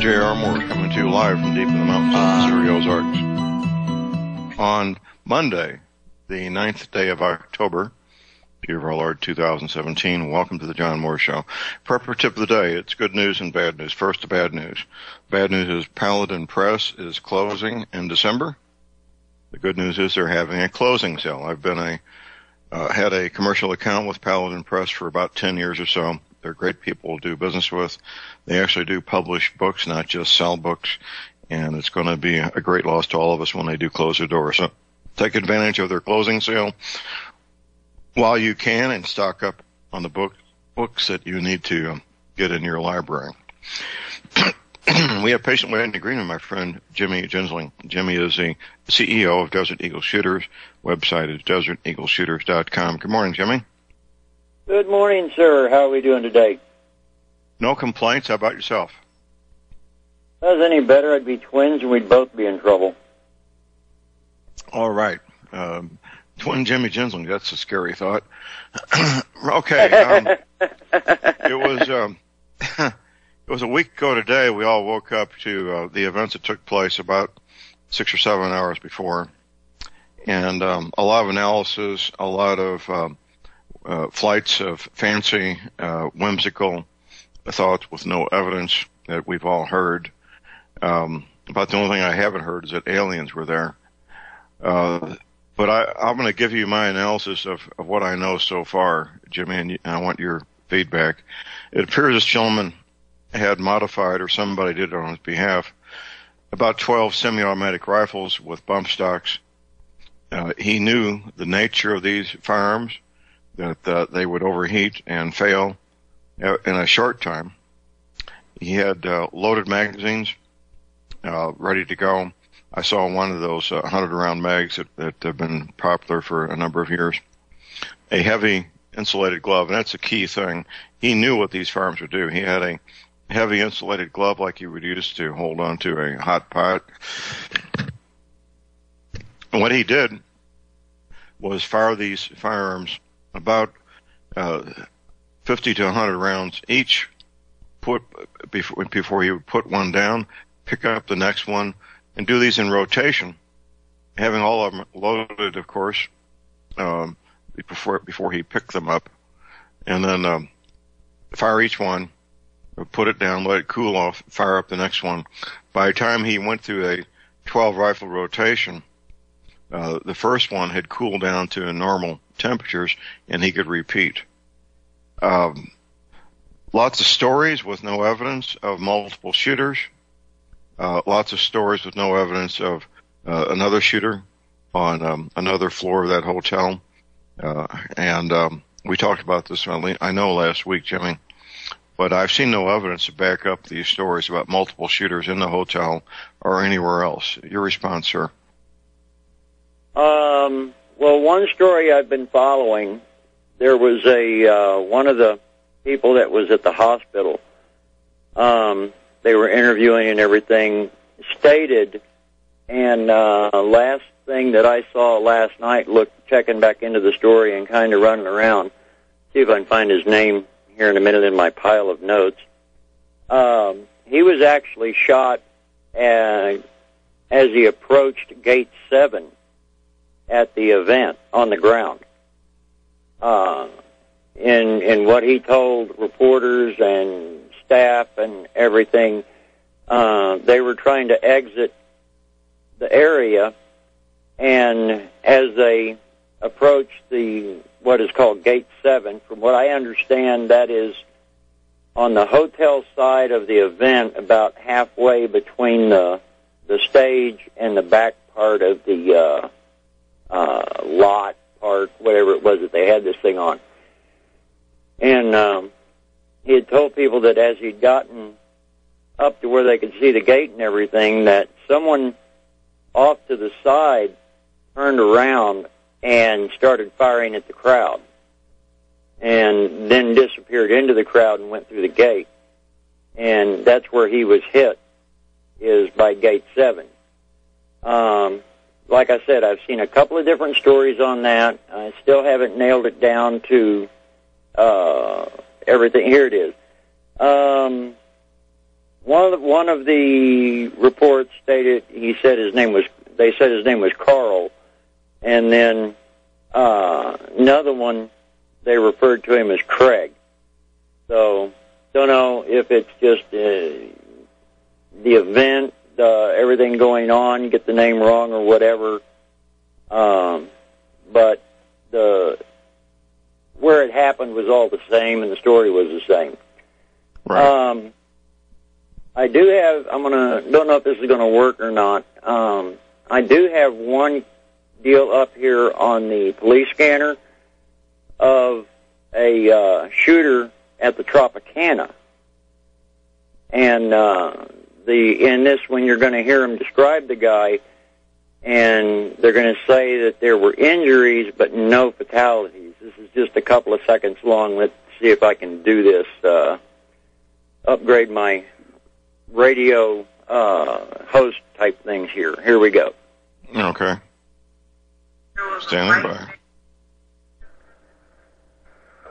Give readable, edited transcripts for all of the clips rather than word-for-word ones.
J.R. Moore coming to you live from deep in the mountains of the Missouri Ozarks. On Monday, the 9th day of October, year of our Lord 2017, welcome to the John Moore Show. Prepper tip of the day, it's good news and bad news. First, the bad news. Bad news is Paladin Press is closing in December. The good news is they're having a closing sale. I've been had a commercial account with Paladin Press for about 10 years or so. They're great people to do business with. They actually do publish books, not just sell books, and it's going to be a great loss to all of us when they do close their doors. So take advantage of their closing sale while you can and stock up on the books that you need to get in your library. We have patient waiting agreement, my friend Jimmy Ginsling. Jimmy is the CEO of Desert Eagle Shooters. Website is deserteagleshooters.com. Good morning, Jimmy. Good morning, sir. How are we doing today? No complaints. How about yourself? If I was any better, I'd be twins and we'd both be in trouble. All right. Twin Jimmy Ginsling, that's a scary thought. Okay. It was a week ago today. We all woke up to the events that took place about 6 or 7 hours before. And a lot of analysis, a lot of flights of fancy, whimsical thoughts with no evidence that we've all heard. About the only thing I haven't heard is that aliens were there. But I'm going to give you my analysis of what I know so far, Jimmy, and I want your feedback. It appears this gentleman had modified, or somebody did it on his behalf, about 12 semi-automatic rifles with bump stocks. He knew the nature of these firearms, that they would overheat and fail in a short time. He had loaded magazines ready to go. I saw one of those 100-round mags that have been popular for a number of years. A heavy insulated glove, and that's a key thing. He knew what these firearms would do. He had a heavy insulated glove like you would use to hold on to a hot pot. And what he did was fire these firearms about 50 to 100 rounds each, before he would put one down, pick up the next one, and do these in rotation, having all of them loaded, of course, before he picked them up, and then fire each one, put it down, let it cool off, fire up the next one. By the time he went through a 12 rifle rotation, the first one had cooled down to normal temperatures, and he could repeat. Lots of stories with no evidence of multiple shooters. Lots of stories with no evidence of another shooter on another floor of that hotel. And we talked about this, I know, last week, Jimmy. But I've seen no evidence to back up these stories about multiple shooters in the hotel or anywhere else. Your response, sir? Well, one story I've been following, there was one of the people that was at the hospital, they were interviewing and everything, stated, and last thing that I saw last night, checking back into the story and kind of running around, see if I can find his name here in a minute in my pile of notes. He was actually shot as he approached Gate 7 at the event on the ground. In what he told reporters and staff and everything, they were trying to exit the area, and as they approached what is called Gate 7, from what I understand, that is on the hotel side of the event, about halfway between the stage and the back part of the lot part, whatever it was that they had this thing on. And he had told people that as he'd gotten up to where they could see the gate and everything, that someone off to the side turned around and started firing at the crowd, and then disappeared into the crowd and went through the gate. And that's where he was hit, is by Gate 7. Like I said, I've seen a couple of different stories on that. I still haven't nailed it down to everything. Here it is. One of the reports stated they said his name was Carl, and then another one they referred to him as Craig. So don't know if it's just the event, everything going on, get the name wrong or whatever. But where it happened was all the same, and the story was the same. Right. I do have. Don't know if this is gonna work or not. I do have one deal up here on the police scanner of a shooter at the Tropicana, and in this one you're going to hear him describe the guy, and they're going to say that there were injuries but no fatalities. This is just a couple of seconds long. Let's see if I can do this. Upgrade my radio host type things here. Here we go. Okay. Standing by.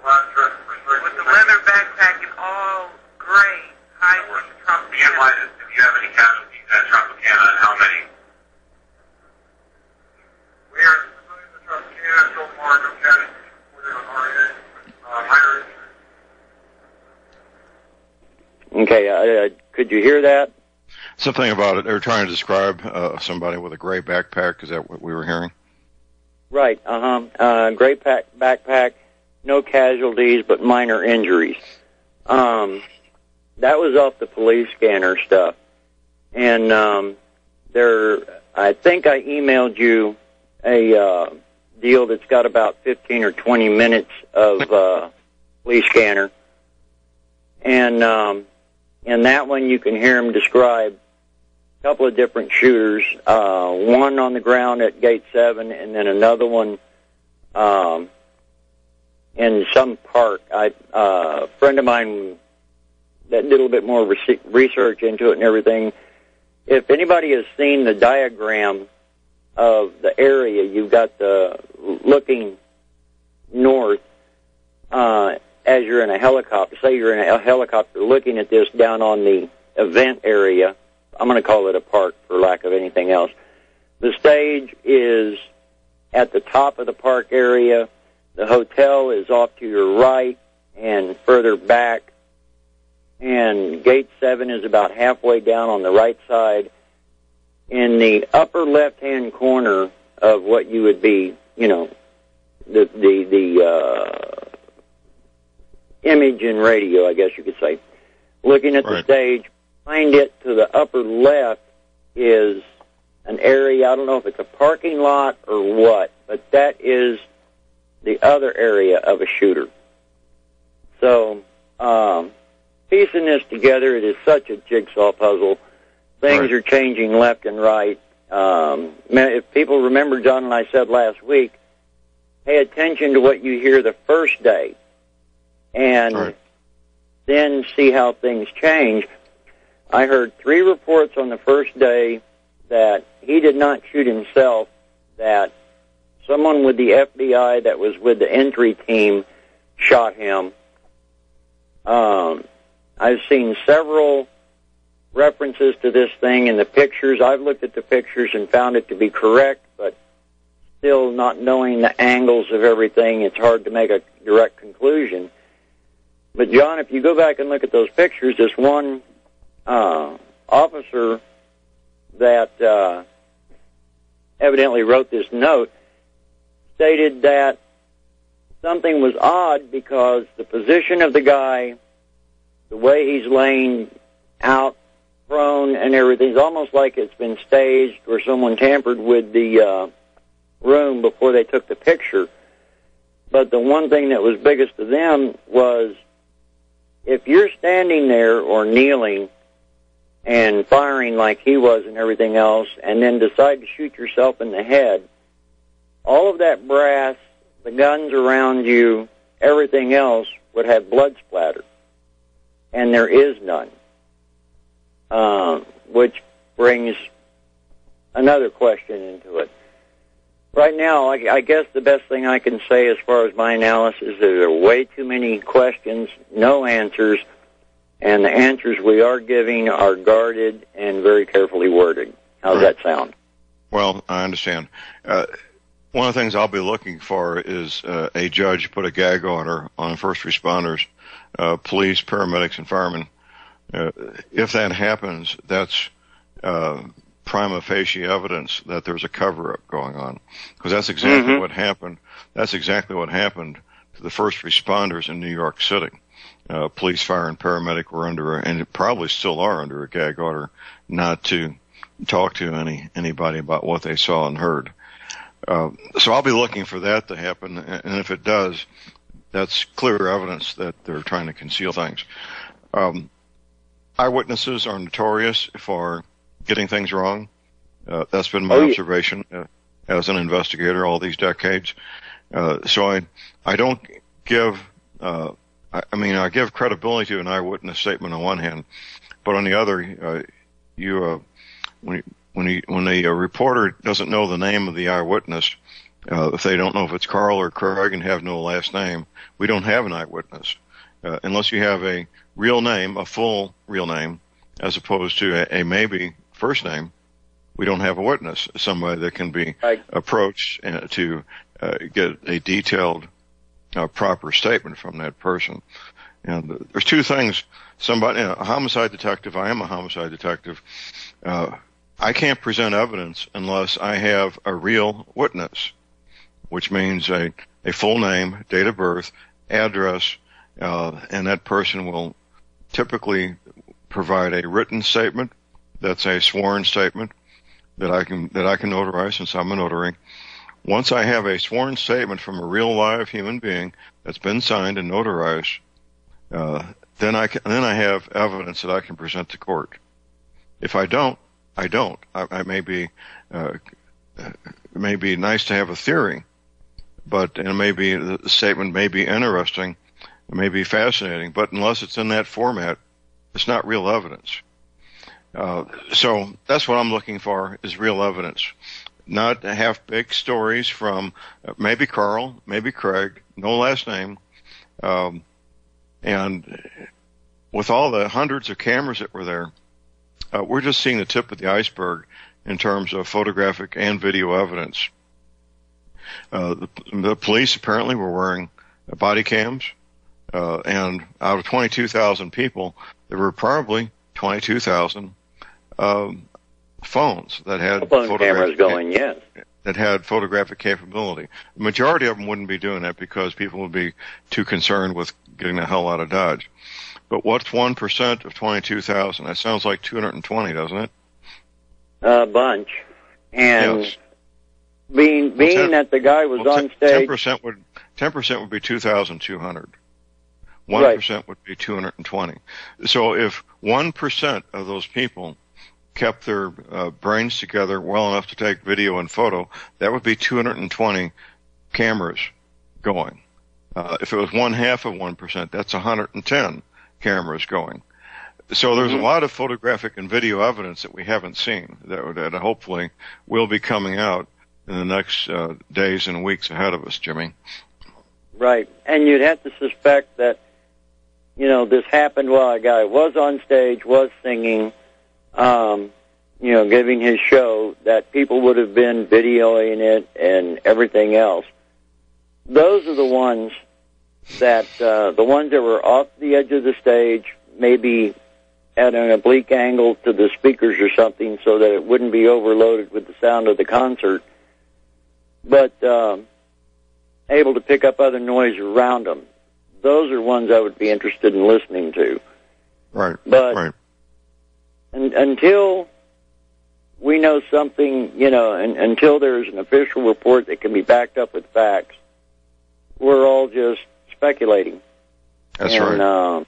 With the leather backpack and all gray, high from the Tropicana. If you have any casualties at Tropicana, and how many? We are in the Tropicana so far, no casualties reported on our end. Minor injuries. Okay, could you hear that? Something about it. They were trying to describe somebody with a gray backpack. Is that what we were hearing? Right. Gray backpack, no casualties but minor injuries. That was off the police scanner stuff. And I think I emailed you a deal that's got about 15 or 20 minutes of police scanner. And in that one you can hear him describe a couple of different shooters, one on the ground at Gate 7 and then another one in some park. A friend of mine that did a little bit more research into it and everything. If anybody has seen the diagram of the area, you've got the looking north as you're in a helicopter. Say you're in a helicopter looking at this down on the event area. I'm going to call it a park for lack of anything else. The stage is at the top of the park area. The hotel is off to your right and further back. And Gate 7 is about halfway down on the right side. In the upper left-hand corner of what you would be, the image and radio, I guess you could say. Looking at the stage, behind it to the upper left is an area, I don't know if it's a parking lot or what, but that is the other area of a shooter. So, piecing this together, it is such a jigsaw puzzle. Things are changing left and right. If people remember, John and I said last week, pay attention to what you hear the first day and then see how things change. I heard 3 reports on the first day that he did not shoot himself, that someone with the FBI that was with the entry team shot him. I've seen several references to this thing in the pictures. I've looked at the pictures and found it to be correct, but still not knowing the angles of everything, it's hard to make a direct conclusion. But, John, if you go back and look at those pictures, this one officer that evidently wrote this note stated that something was odd because the position of the guy, the way he's laying out, prone and everything, is almost like it's been staged or someone tampered with the room before they took the picture. But the one thing that was biggest to them was if you're standing there or kneeling and firing like he was and everything else, and then decide to shoot yourself in the head, all of that brass, the guns around you, everything else would have blood splatter. And there is none. Which brings another question into it. Right now, I guess the best thing I can say as far as my analysis is there are way too many questions, no answers. and the answers we are giving are guarded and very carefully worded. How's that sound? Well, I understand. One of the things I'll be looking for is a judge put a gag order on first responders, police, paramedics, and firemen. If that happens, that's prima facie evidence that there's a cover-up going on, because that's exactly what happened. That's exactly what happened to the first responders in New York City. Police, fire, and paramedic were under, and probably still are under, a gag order not to talk to anybody about what they saw and heard. So I'll be looking for that to happen, and if it does, that's clear evidence that they're trying to conceal things. Eyewitnesses are notorious for getting things wrong. That's been my observation as an investigator all these decades. So I don't give, I give credibility to an eyewitness statement on one hand, but on the other, when a reporter doesn't know the name of the eyewitness, if they don't know if it's Carl or Craig and have no last name, we don't have an eyewitness. Unless you have a real name, a full real name, as opposed to a maybe first name, we don't have a witness, somebody that can be approached to get a detailed, proper statement from that person. And there's two things. A homicide detective, I am a homicide detective, I can't present evidence unless I have a real witness, which means a full name, date of birth, address, and that person will typically provide a written statement that's a sworn statement that I can notarize, since I'm a notary. Once I have a sworn statement from a real live human being that's been signed and notarized, then I have evidence that I can present to court. If I don't, I don't. It may be nice to have a theory, but the statement may be interesting, it may be fascinating, but unless it's in that format, it's not real evidence. So that's what I'm looking for, is real evidence. Not half big stories from maybe Carl, maybe Craig, no last name. And with all the hundreds of cameras that were there, we're just seeing the tip of the iceberg in terms of photographic and video evidence. The police apparently were wearing body cams, and out of 22,000 people, there were probably 22,000 phones that had cameras going, yes, that had photographic capability. The majority of them wouldn't be doing that because people would be too concerned with getting the hell out of Dodge. But what's 1% of 22,000? That sounds like 220, doesn't it? A bunch. And yes. being that the guy was on stage, 10% would be 2,200. 1% would be 220. So if 1% of those people kept their brains together well enough to take video and photo, that would be 220 cameras going. If it was 1/2 of 1%, that's 110 cameras going. So there's a lot of photographic and video evidence that we haven't seen that hopefully will be coming out in the next days and weeks ahead of us, Jimmy. Right. And you'd have to suspect that, this happened while a guy was on stage, was singing, giving his show, that people would have been videoing it and everything else. Those are the ones that were off the edge of the stage, maybe at an oblique angle to the speakers or something so that it wouldn't be overloaded with the sound of the concert, but able to pick up other noise around them. Those are ones I would be interested in listening to. Right. But until we know something, and until there's an official report that can be backed up with facts, we're all just speculating. That's right.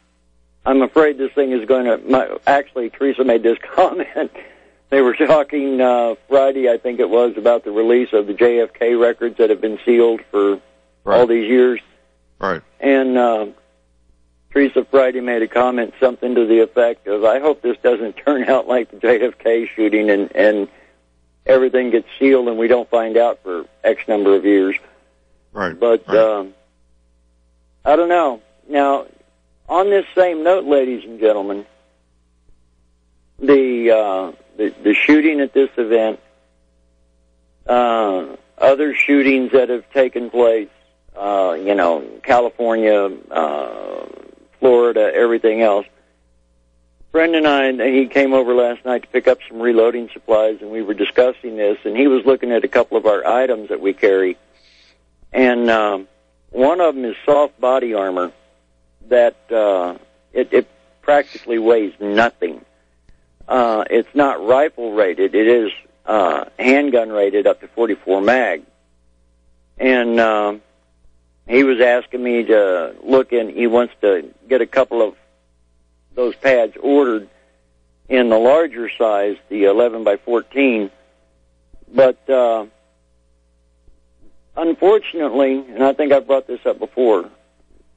I'm afraid this thing is going to... Actually, Teresa made this comment. They were talking Friday, I think it was, about the release of the JFK records that have been sealed for all these years. Right. And Teresa Friday made a comment, something to the effect of, I hope this doesn't turn out like the JFK shooting and everything gets sealed and we don't find out for X number of years. Right. But I don't know. Now, on this same note, ladies and gentlemen, the shooting at this event, other shootings that have taken place, California, Florida, everything else. Friend and I, he came over last night to pick up some reloading supplies, and we were discussing this, and he was looking at a couple of our items that we carry. And one of them is soft body armor that it practically weighs nothing. It's not rifle rated. It is handgun rated up to 44 mag. And he was asking me to look in. He wants to get a couple of those pads ordered in the larger size, the 11 by 14. But unfortunately, and I think I've brought this up before,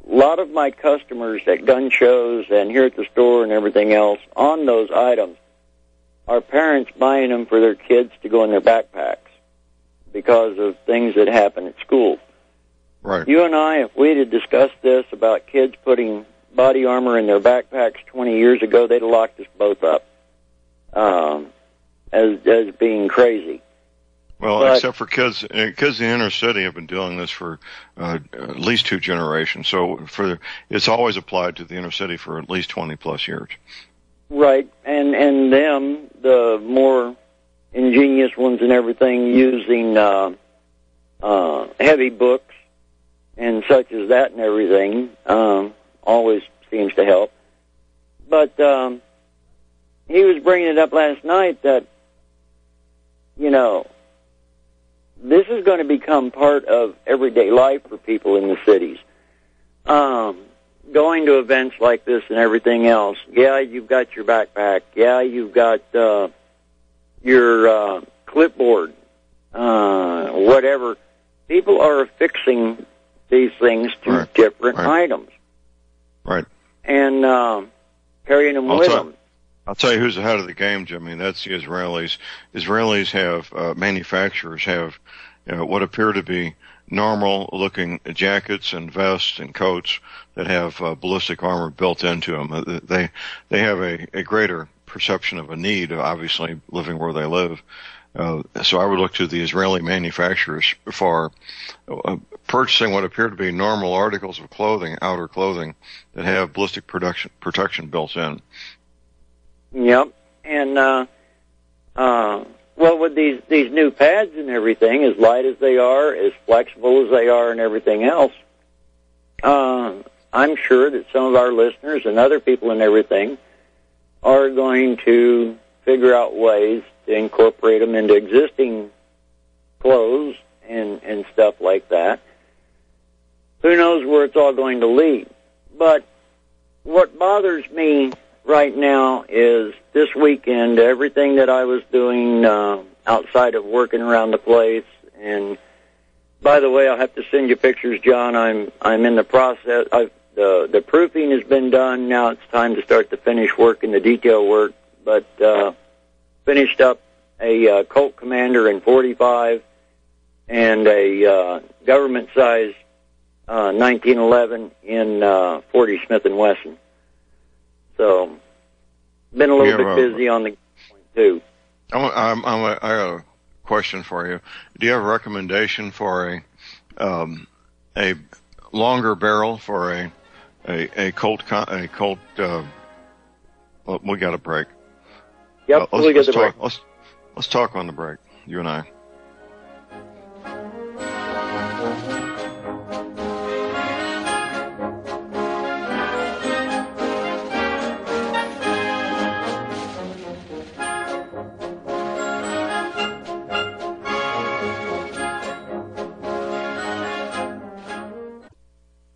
a lot of my customers at gun shows and here at the store and everything else on those items are parents buying them for their kids to go in their backpacks because of things that happen at school. Right. You and I, if we had discussed this about kids putting body armor in their backpacks 20 years ago, they'd have locked us both up as being crazy. Well, except for kids in the inner city have been doing this for at least 2 generations. So it's always applied to the inner city for at least 20 plus years. Right, and them, the more ingenious ones and everything, using heavy books and such as that and everything, always seems to help. But he was bringing it up last night that, this is going to become part of everyday life for people in the cities. Going to events like this and everything else, yeah, you've got your backpack. Yeah, you've got your clipboard, whatever. People are affixing these things to different items. Right. And carrying them with them. I'll tell you who's ahead of the game, Jimmy. That's the Israelis. Israelis have, manufacturers have what appear to be normal-looking jackets and vests and coats that have ballistic armor built into them. They have a greater perception of a need, obviously, living where they live. So I would look to the Israeli manufacturers for purchasing what appear to be normal articles of clothing, outer clothing, that have ballistic protection built in. Yep. And, well, with these new pads and everything, as light as they are, as flexible as they are and everything else, I'm sure that some of our listeners and other people and everything are going to figure out ways to incorporate them into existing clothes and stuff like that. Who knows where it's all going to lead. But what bothers me right now is this weekend, everything that I was doing outside of working around the place. And by the way, I'll have to send you pictures, John. I'm in the process. The proofing has been done. Now it's time to start the finish work and the detail work. But finished up a Colt Commander in 45 and a government size 1911 in 40 Smith & Wesson. So, been a little bit busy on the point too. I got a question for you. Do you have a recommendation for a longer barrel for a Colt? Well, we got a break. Yep, we got the break. Let's talk on the break, you and I.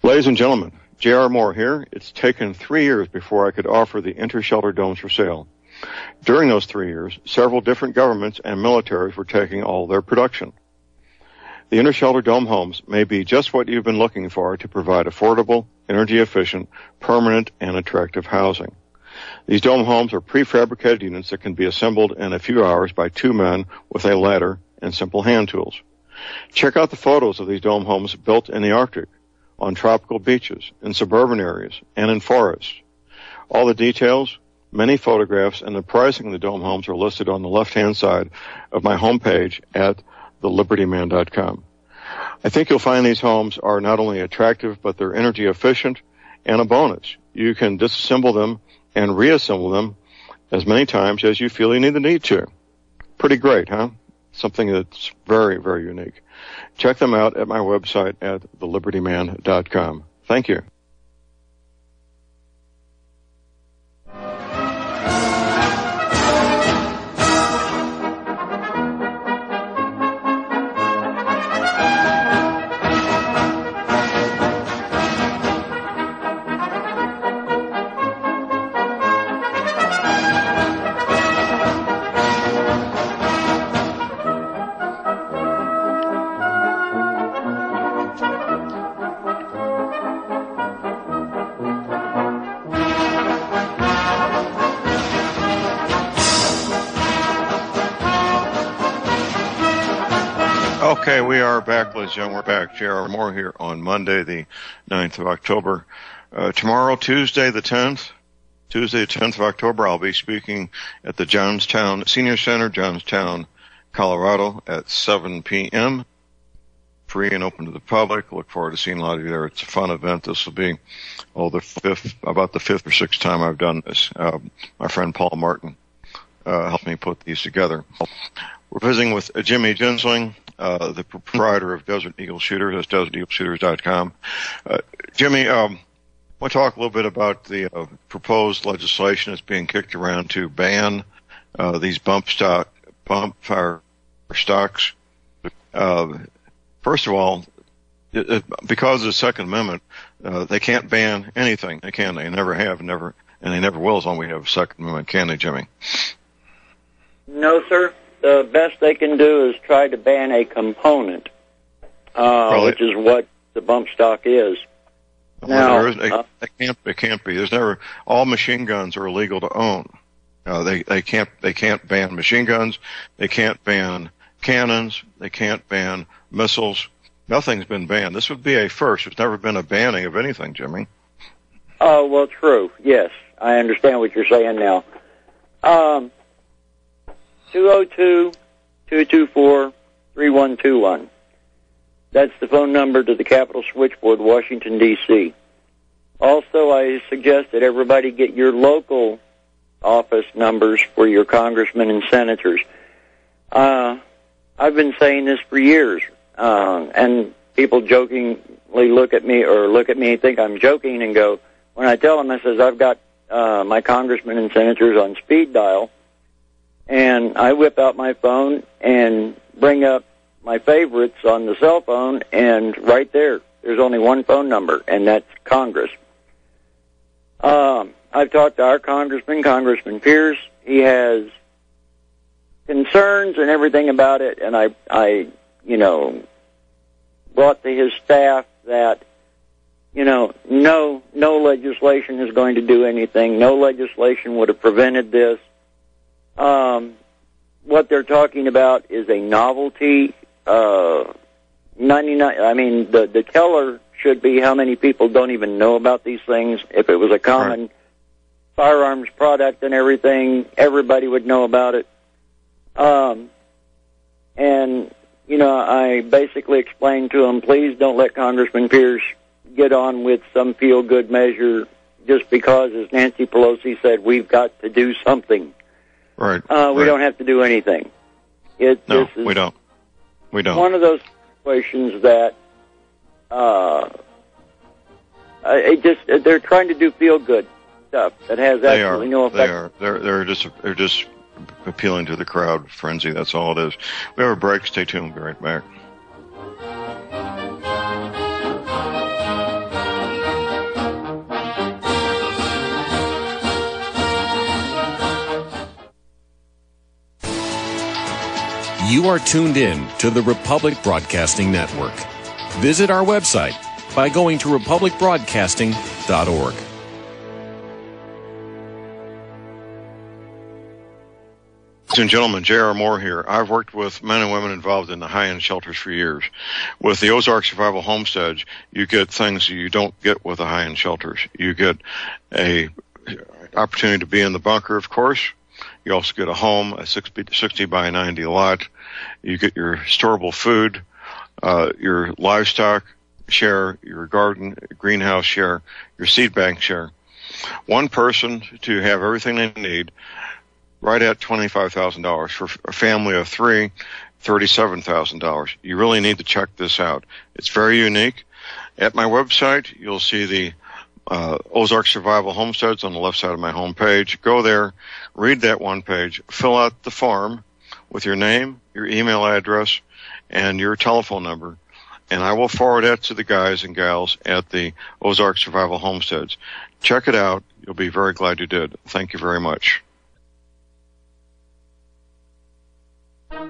Ladies and gentlemen, J.R. Moore here. It's taken 3 years before I could offer the inter-shelter domes for sale. During those 3 years, several different governments and militaries were taking all their production. The inter-shelter dome homes may be just what you've been looking for to provide affordable, energy-efficient, permanent, and attractive housing. These dome homes are prefabricated units that can be assembled in a few hours by 2 men with a ladder and simple hand tools. Check out the photos of these dome homes built in the Arctic. on tropical beaches, in suburban areas, and in forests. All the details, many photographs, and the pricing of the dome homes are listed on the left-hand side of my homepage at thelibertyman.com. I think you'll find these homes are not only attractive, but they're energy efficient and a bonus. You can disassemble them and reassemble them as many times as you feel you need to. Pretty great, huh? Something that's very, very unique. Check them out at my website at thelibertyman.com. Thank you. Okay, we are back, ladies and gentlemen. We're back. J.R. Moore here on Monday, the 9th of October. Tomorrow, Tuesday the 10th of October, I'll be speaking at the Johnstown Senior Center, Johnstown, Colorado, at 7 p.m. Free and open to the public. Look forward to seeing a lot of you there. It's a fun event. This will be about the fifth or sixth time I've done this. My friend Paul Martin helped me put these together. We're visiting with Jimmy Ginsling, the proprietor of Desert Eagle Shooters. That's deserteagleshooters.com. Jimmy, I want to talk a little bit about the proposed legislation that's being kicked around to ban these bump fire stocks. First of all, because of the Second Amendment, they can't ban anything. They can. They never have, and they never will as long as we have a Second Amendment. Can they, Jimmy? No, sir. The best they can do is try to ban a component, which is what the bump stock is. Now, it can't be. There's never. All machine guns are illegal to own. They can't ban machine guns. They can't ban cannons. They can't ban missiles. Nothing's been banned. This would be a first. There's never been a banning of anything, Jimmy. Oh, well, true. Yes, I understand what you're saying now. 202-224-3121. That's the phone number to the Capitol Switchboard, Washington, D.C. Also, I suggest that everybody get your local office numbers for your congressmen and senators. I've been saying this for years, and people jokingly look at me and think I'm joking and go, when I tell them, I says, I've got my congressmen and senators on speed dial, and I whip out my phone and bring up my favorites on the cell phone, and right there's only one phone number, and that's Congress. I've talked to our Congressman Pierce. He has concerns and everything about it, and I brought to his staff that, no legislation is going to do anything. No legislation would have prevented this. What they're talking about is a novelty. 99. The teller should be how many people don't even know about these things. If it was a common firearms product and everything, everybody would know about it. I basically explained to him, please don't let Congressman Pierce get on with some feel-good measure just because, as Nancy Pelosi said, we've got to do something. Right. We don't have to do anything. We don't. We don't. One of those situations that they're trying to do feel-good stuff that has absolutely no effect. They're just appealing to the crowd frenzy. That's all it is. We have a break. Stay tuned. We'll be right back. You are tuned in to the Republic Broadcasting Network. Visit our website by going to republicbroadcasting.org. Ladies and gentlemen, J.R. Moore here. I've worked with men and women involved in the high-end shelters for years. With the Ozark Survival Homesteads, you get things you don't get with the high-end shelters. You get a opportunity to be in the bunker, of course. You also get a home, a 60 by 90 lot. You get your storable food, your livestock share, your garden, greenhouse share, your seed bank share. One person to have everything they need, right at $25,000. For a family of three, $37,000. You really need to check this out. It's very unique. At my website, you'll see the Ozark Survival Homesteads on the left side of my homepage. Go there, read that one page, fill out the form with your name, your email address, and your telephone number, and I will forward that to the guys and gals at the Ozark Survival Homesteads. Check it out. You'll be very glad you did. Thank you very much. All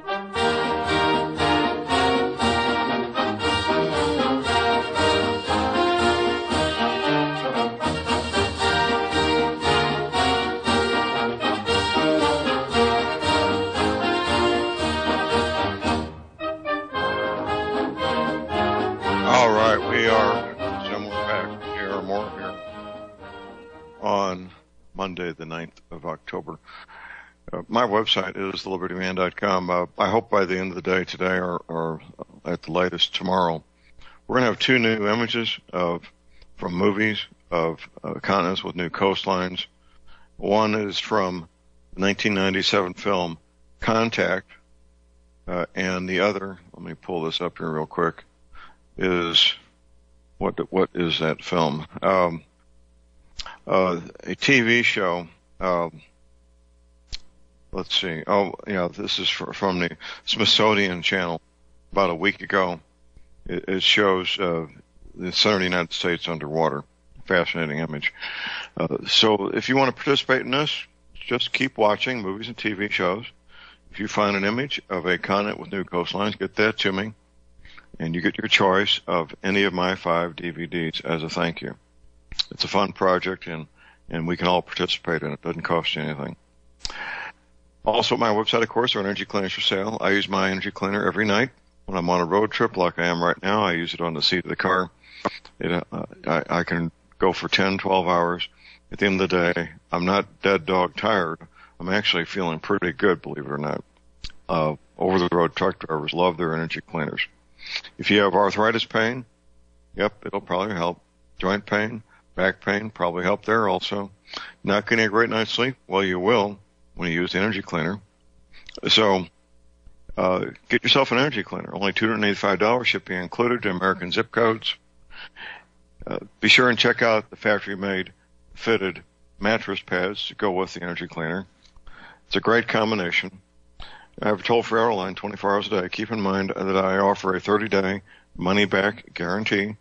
right, we are similar back. J.R. Moore here on Monday, the 9th of October. My website is thelibertyman.com. I hope by the end of the day today or at the latest tomorrow, we're going to have 2 new images from movies of continents with new coastlines. One is from the 1997 film Contact, and the other, let me pull this up here real quick, is what is that film? A TV show. Let's see. Oh, yeah, this is from the Smithsonian Channel about a week ago. It shows the center of the United States underwater. Fascinating image. So if you want to participate in this, just keep watching movies and TV shows. If you find an image of a continent with new coastlines, get that to me, and you get your choice of any of my 5 DVDs as a thank you. It's a fun project, and we can all participate in it. It doesn't cost you anything. Also, at my website, of course, are energy cleaners for sale. I use my energy cleaner every night when I'm on a road trip like I am right now. I use it on the seat of the car. I can go for 10, 12 hours. At the end of the day, I'm not dead dog tired. I'm actually feeling pretty good, believe it or not. Over-the-road truck drivers love their energy cleaners. If you have arthritis pain, yep, it'll probably help. Joint pain, back pain, probably help there also. Not getting a great night's sleep? Well, you will when you use the energy cleaner. So get yourself an energy cleaner. Only $285, shipping included to American zip codes. Be sure and check out the factory-made fitted mattress pads to go with the energy cleaner. It's a great combination. I have a toll-free order line 24 hours a day. Keep in mind that I offer a 30-day money-back guarantee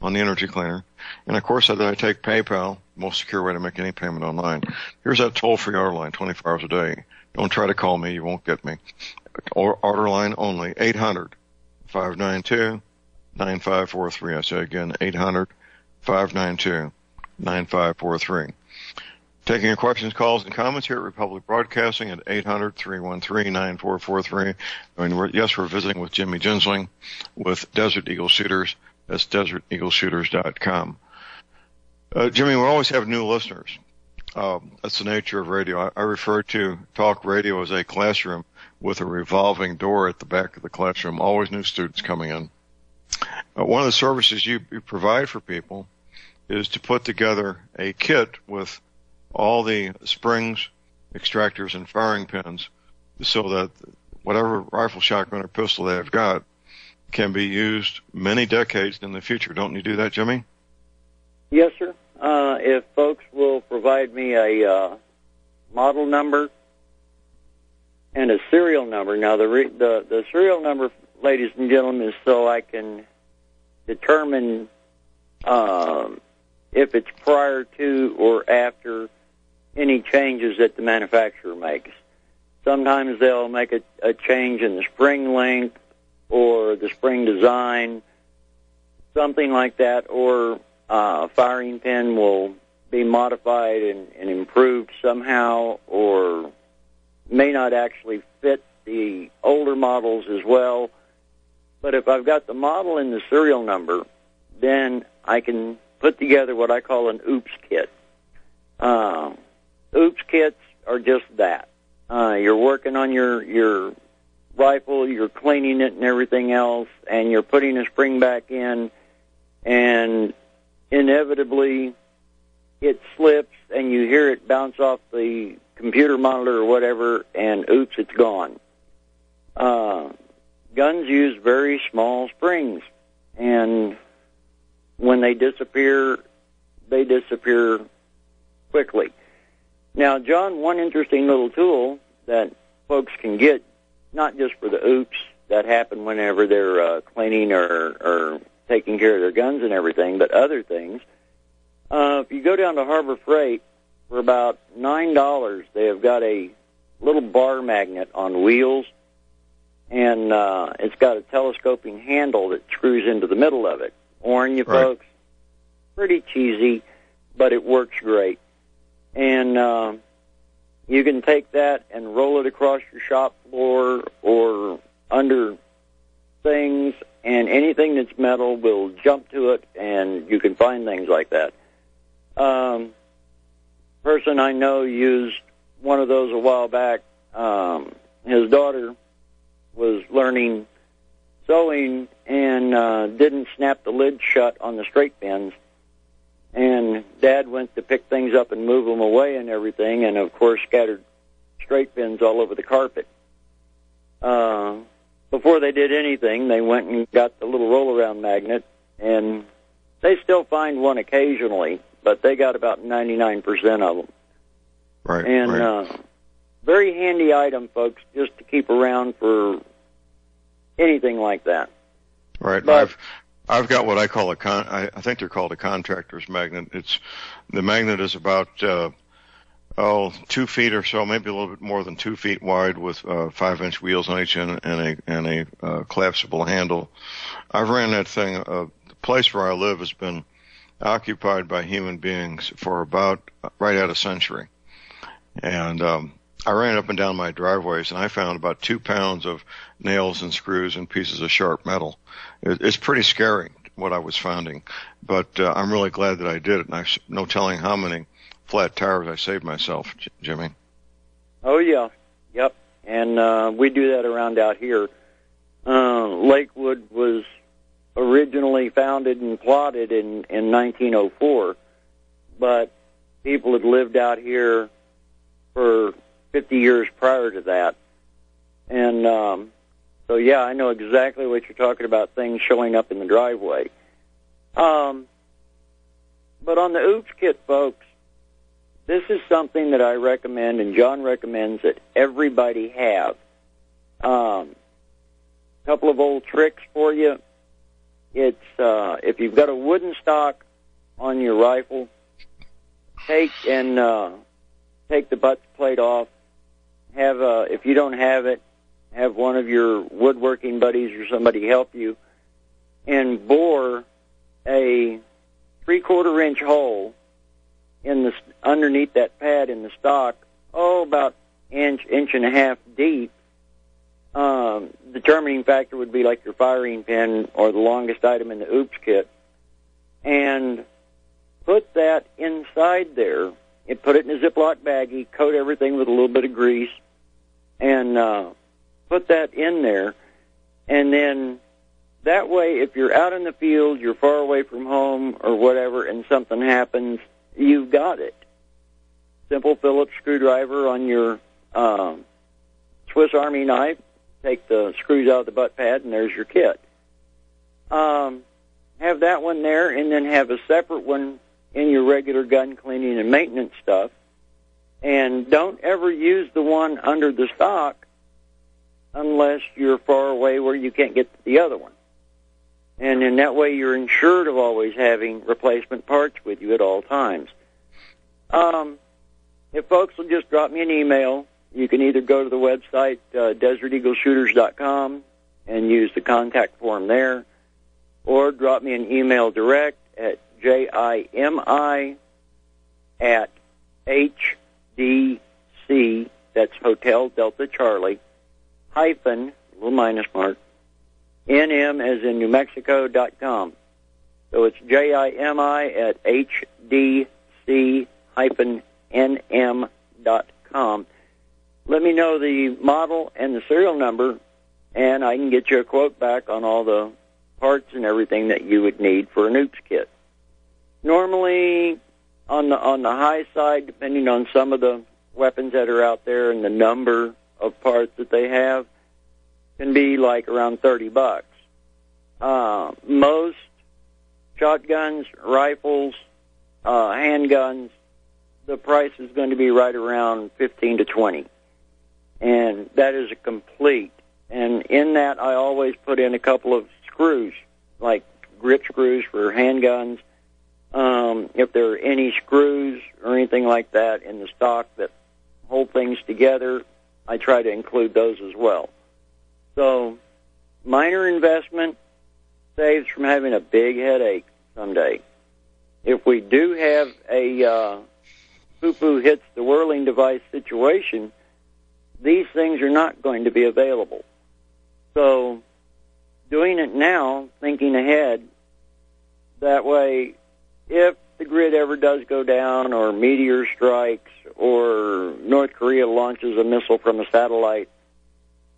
on the energy cleaner. And, of course, that I take PayPal, most secure way to make any payment online. Here's that toll-free order line 24 hours a day. Don't try to call me. You won't get me. Order line only, 800-592-9543. I say again, 800-592-9543. Taking your questions, calls, and comments here at Republic Broadcasting at 800-313-9443. We're visiting with Jimmy Ginsling with Desert Eagle Shooters. That's deserteagleshooters.com. Jimmy, we always have new listeners. That's the nature of radio. I refer to talk radio as a classroom with a revolving door at the back of the classroom. Always new students coming in. One of the services you provide for people is to put together a kit with all the springs, extractors, and firing pins so that whatever rifle, shotgun, or pistol they've got can be used many decades in the future. Don't you do that, Jimmy? Yes, sir. If folks will provide me a model number and a serial number. Now, the serial number, ladies and gentlemen, is so I can determine if it's prior to or after any changes that the manufacturer makes. Sometimes they'll make a change in the spring length or the spring design, something like that, or firing pin will be modified and improved somehow, or may not actually fit the older models as well. But if I've got the model and the serial number, then I can put together what I call an oops kit. Oops kits are just that. You're working on your rifle, you're cleaning it and everything else, and you're putting a spring back in, and inevitably it slips and you hear it bounce off the computer monitor or whatever, and oops, it's gone. Guns use very small springs, and when they disappear quickly. Now, John, one interesting little tool that folks can get, not just for the oops that happen whenever they're cleaning or taking care of their guns and everything, but other things. If you go down to Harbor Freight, for about $9, they have got a little bar magnet on wheels, and it's got a telescoping handle that screws into the middle of it. Warn you, right, folks, pretty cheesy, but it works great. And you can take that and roll it across your shop floor or under things, and anything that's metal will jump to it, and you can find things like that. Person I know used one of those a while back. His daughter was learning sewing and didn't snap the lid shut on the straight pins, and Dad went to pick things up and move them away and everything, and of course scattered straight pins all over the carpet. Before they did anything, they went and got the little roll-around magnet, and they still find one occasionally, but they got about 99% of them. right, And right. Very handy item, folks, just to keep around for anything like that. Right. But I've got what I call I think they're called a contractor's magnet. The magnet is about 2 feet or so, maybe a little bit more than 2 feet wide, with 5-inch wheels on each end and a collapsible handle. I've ran that thing. The place where I live has been occupied by human beings for about right at a century, and I ran up and down my driveways, and I found about 2 pounds of nails and screws and pieces of sharp metal. It's pretty scary what I was finding, but I'm really glad that I did it, and I've no telling how many flat tires I saved myself, Jimmy. Oh, yeah. Yep. And we do that around out here. Lakewood was originally founded and plotted in 1904, but people had lived out here for 50 years prior to that. And so, yeah, I know exactly what you're talking about, things showing up in the driveway. But on the oops kit, folks, this is something that I recommend, and John recommends that everybody have. Couple of old tricks for you. It's if you've got a wooden stock on your rifle, take the butt plate off. If you don't have it, have one of your woodworking buddies or somebody help you, and bore a 3/4 inch hole underneath that pad in the stock, about inch and a half deep. Determining factor would be like your firing pin or the longest item in the oops kit, and put that inside there. And put it in a Ziploc baggie, coat everything with a little bit of grease, and put that in there. And then that way, if you're out in the field, you're far away from home or whatever, and something happens, you've got it. Simple Phillips screwdriver on your Swiss Army knife. Take the screws out of the butt pad, and there's your kit. Have that one there, and then have a separate one in your regular gun cleaning and maintenance stuff. And don't ever use the one under the stock unless you're far away where you can't get to the other one. And in that way, you're insured of always having replacement parts with you at all times. If folks will just drop me an email, you can either go to the website, DesertEagleShooters.com, and use the contact form there, or drop me an email direct at JIMI@HDC that's Hotel Delta Charlie, hyphen, little minus mark, NM as in New Mexico.com. So it's JIMI at HDC-NM.com. Let me know the model and the serial number, and I can get you a quote back on all the parts and everything that you would need for an OOPS kit. Normally, on the high side, depending on some of the weapons that are out there and the number of parts that they have, can be like around $30. Most shotguns, rifles, handguns, the price is going to be right around $15 to $20, and that is a complete. And in that, I always put in a couple of screws, like grip screws for handguns. If there are any screws or anything like that in the stock that hold things together, I try to include those as well. So, minor investment saves from having a big headache someday. If we do have a poo-poo hits the whirling device situation, these things are not going to be available. So, doing it now, thinking ahead, that way, if the grid ever does go down, or meteor strikes, or North Korea launches a missile from a satellite,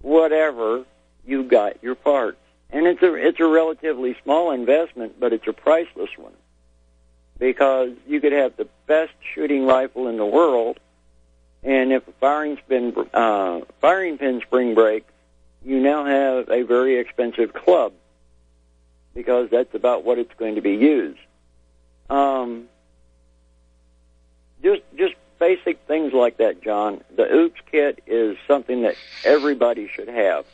whatever, you got your parts. And it's a relatively small investment, but it's a priceless one, because you could have the best shooting rifle in the world, and if a firing pin spring breaks, you now have a very expensive club, because that's about what it's going to be used. Just basic things like that, John. The OOPS kit is something that everybody should have.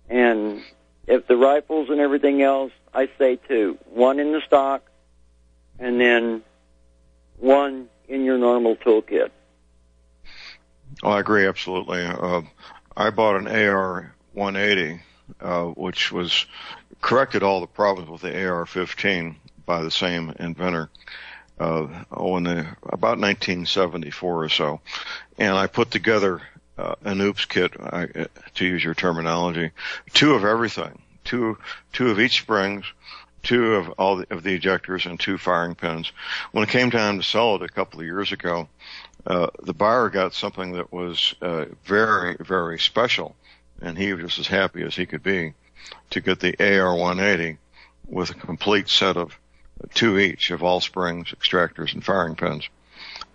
And if the rifles and everything else, I say two. One in the stock, and then one in your normal toolkit. Oh, I agree, absolutely. I bought an AR-180, which corrected all the problems with the AR-15 by the same inventor, in about 1974 or so. And I put together an OOPS kit, to use your terminology, two of everything, two of each springs, two of all of the ejectors, and two firing pins. When it came time to sell it a couple of years ago, the buyer got something that was very, very special, and he was just as happy as he could be to get the AR-180 with a complete set of two each of all springs, extractors, and firing pins.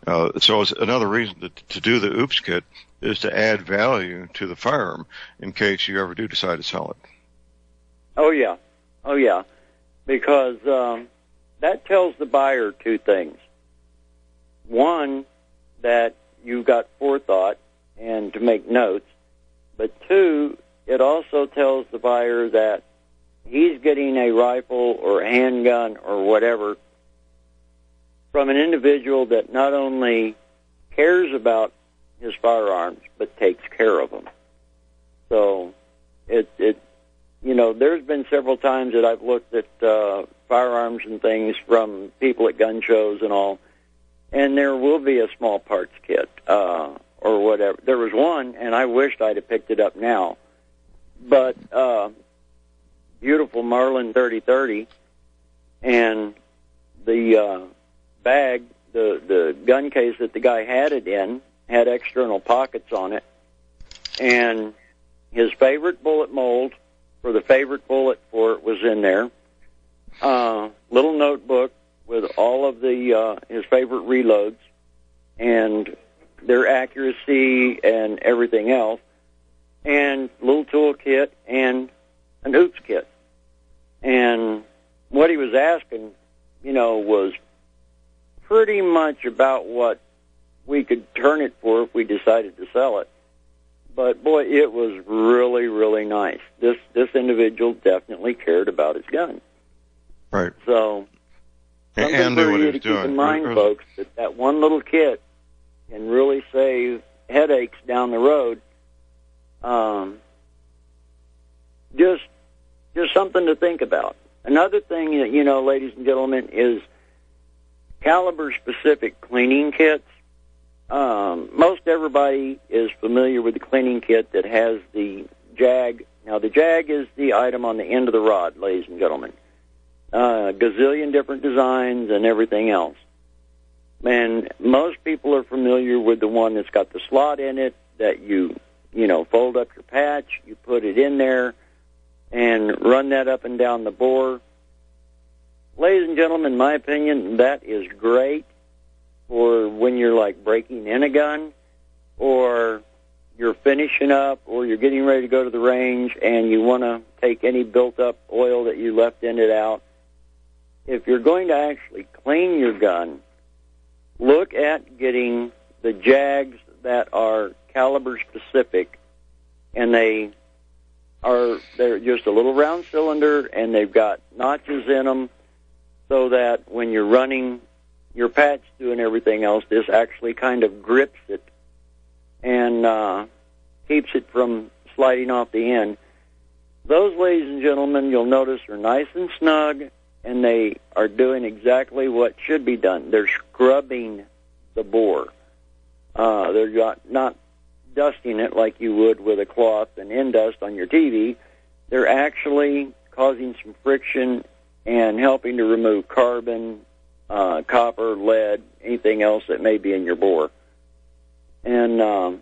So it's another reason to do the OOPS kit is to add value to the firearm in case you ever do decide to sell it. Oh, yeah. Because that tells the buyer two things. One, that you've got forethought and to make notes. But two, it also tells the buyer that he's getting a rifle or a handgun or whatever from an individual that not only cares about his firearms, but takes care of them. So, there's been several times that I've looked at firearms and things from people at gun shows and all, and there will be a small parts kit or whatever. There was one, and I wished I'd have picked it up now, but beautiful Marlin 3030, and the bag, the gun case that the guy had it in, had external pockets on it, and his favorite bullet mold for the favorite bullet for it was in there. Little notebook with all of his favorite reloads and their accuracy and everything else, and little toolkit and an OOPS kit. And what he was asking, was pretty much about what we could turn it for if we decided to sell it. But boy, it was really, really nice. This individual definitely cared about his gun. Right. So, something for you to keep in mind, folks, that one little kit can really save headaches down the road. Just something to think about. Another thing, ladies and gentlemen, is caliber-specific cleaning kits most everybody is familiar with the cleaning kit that has the jag. Now, the jag is the item on the end of the rod, ladies and gentlemen. Gazillion different designs and everything else. And most people are familiar with the one that's got the slot in it that you fold up your patch, you put it in there, and run that up and down the bore. Ladies and gentlemen, in my opinion, that is great for when you're like breaking in a gun, or you're finishing up, or you're getting ready to go to the range and you want to take any built-up oil that you left in it out. If you're going to actually clean your gun, look at getting the jags that are caliber specific, and they're just a little round cylinder, and they've got notches in them so that when you're running your patch doing everything else, this actually kind of grips it and keeps it from sliding off the end. Those, ladies and gentlemen, you'll notice are nice and snug, and they are doing exactly what should be done. They're scrubbing the bore. They're not dusting it like you would with a cloth and end dust on your TV. They're actually causing some friction and helping to remove carbon, copper, lead, anything else that may be in your bore. And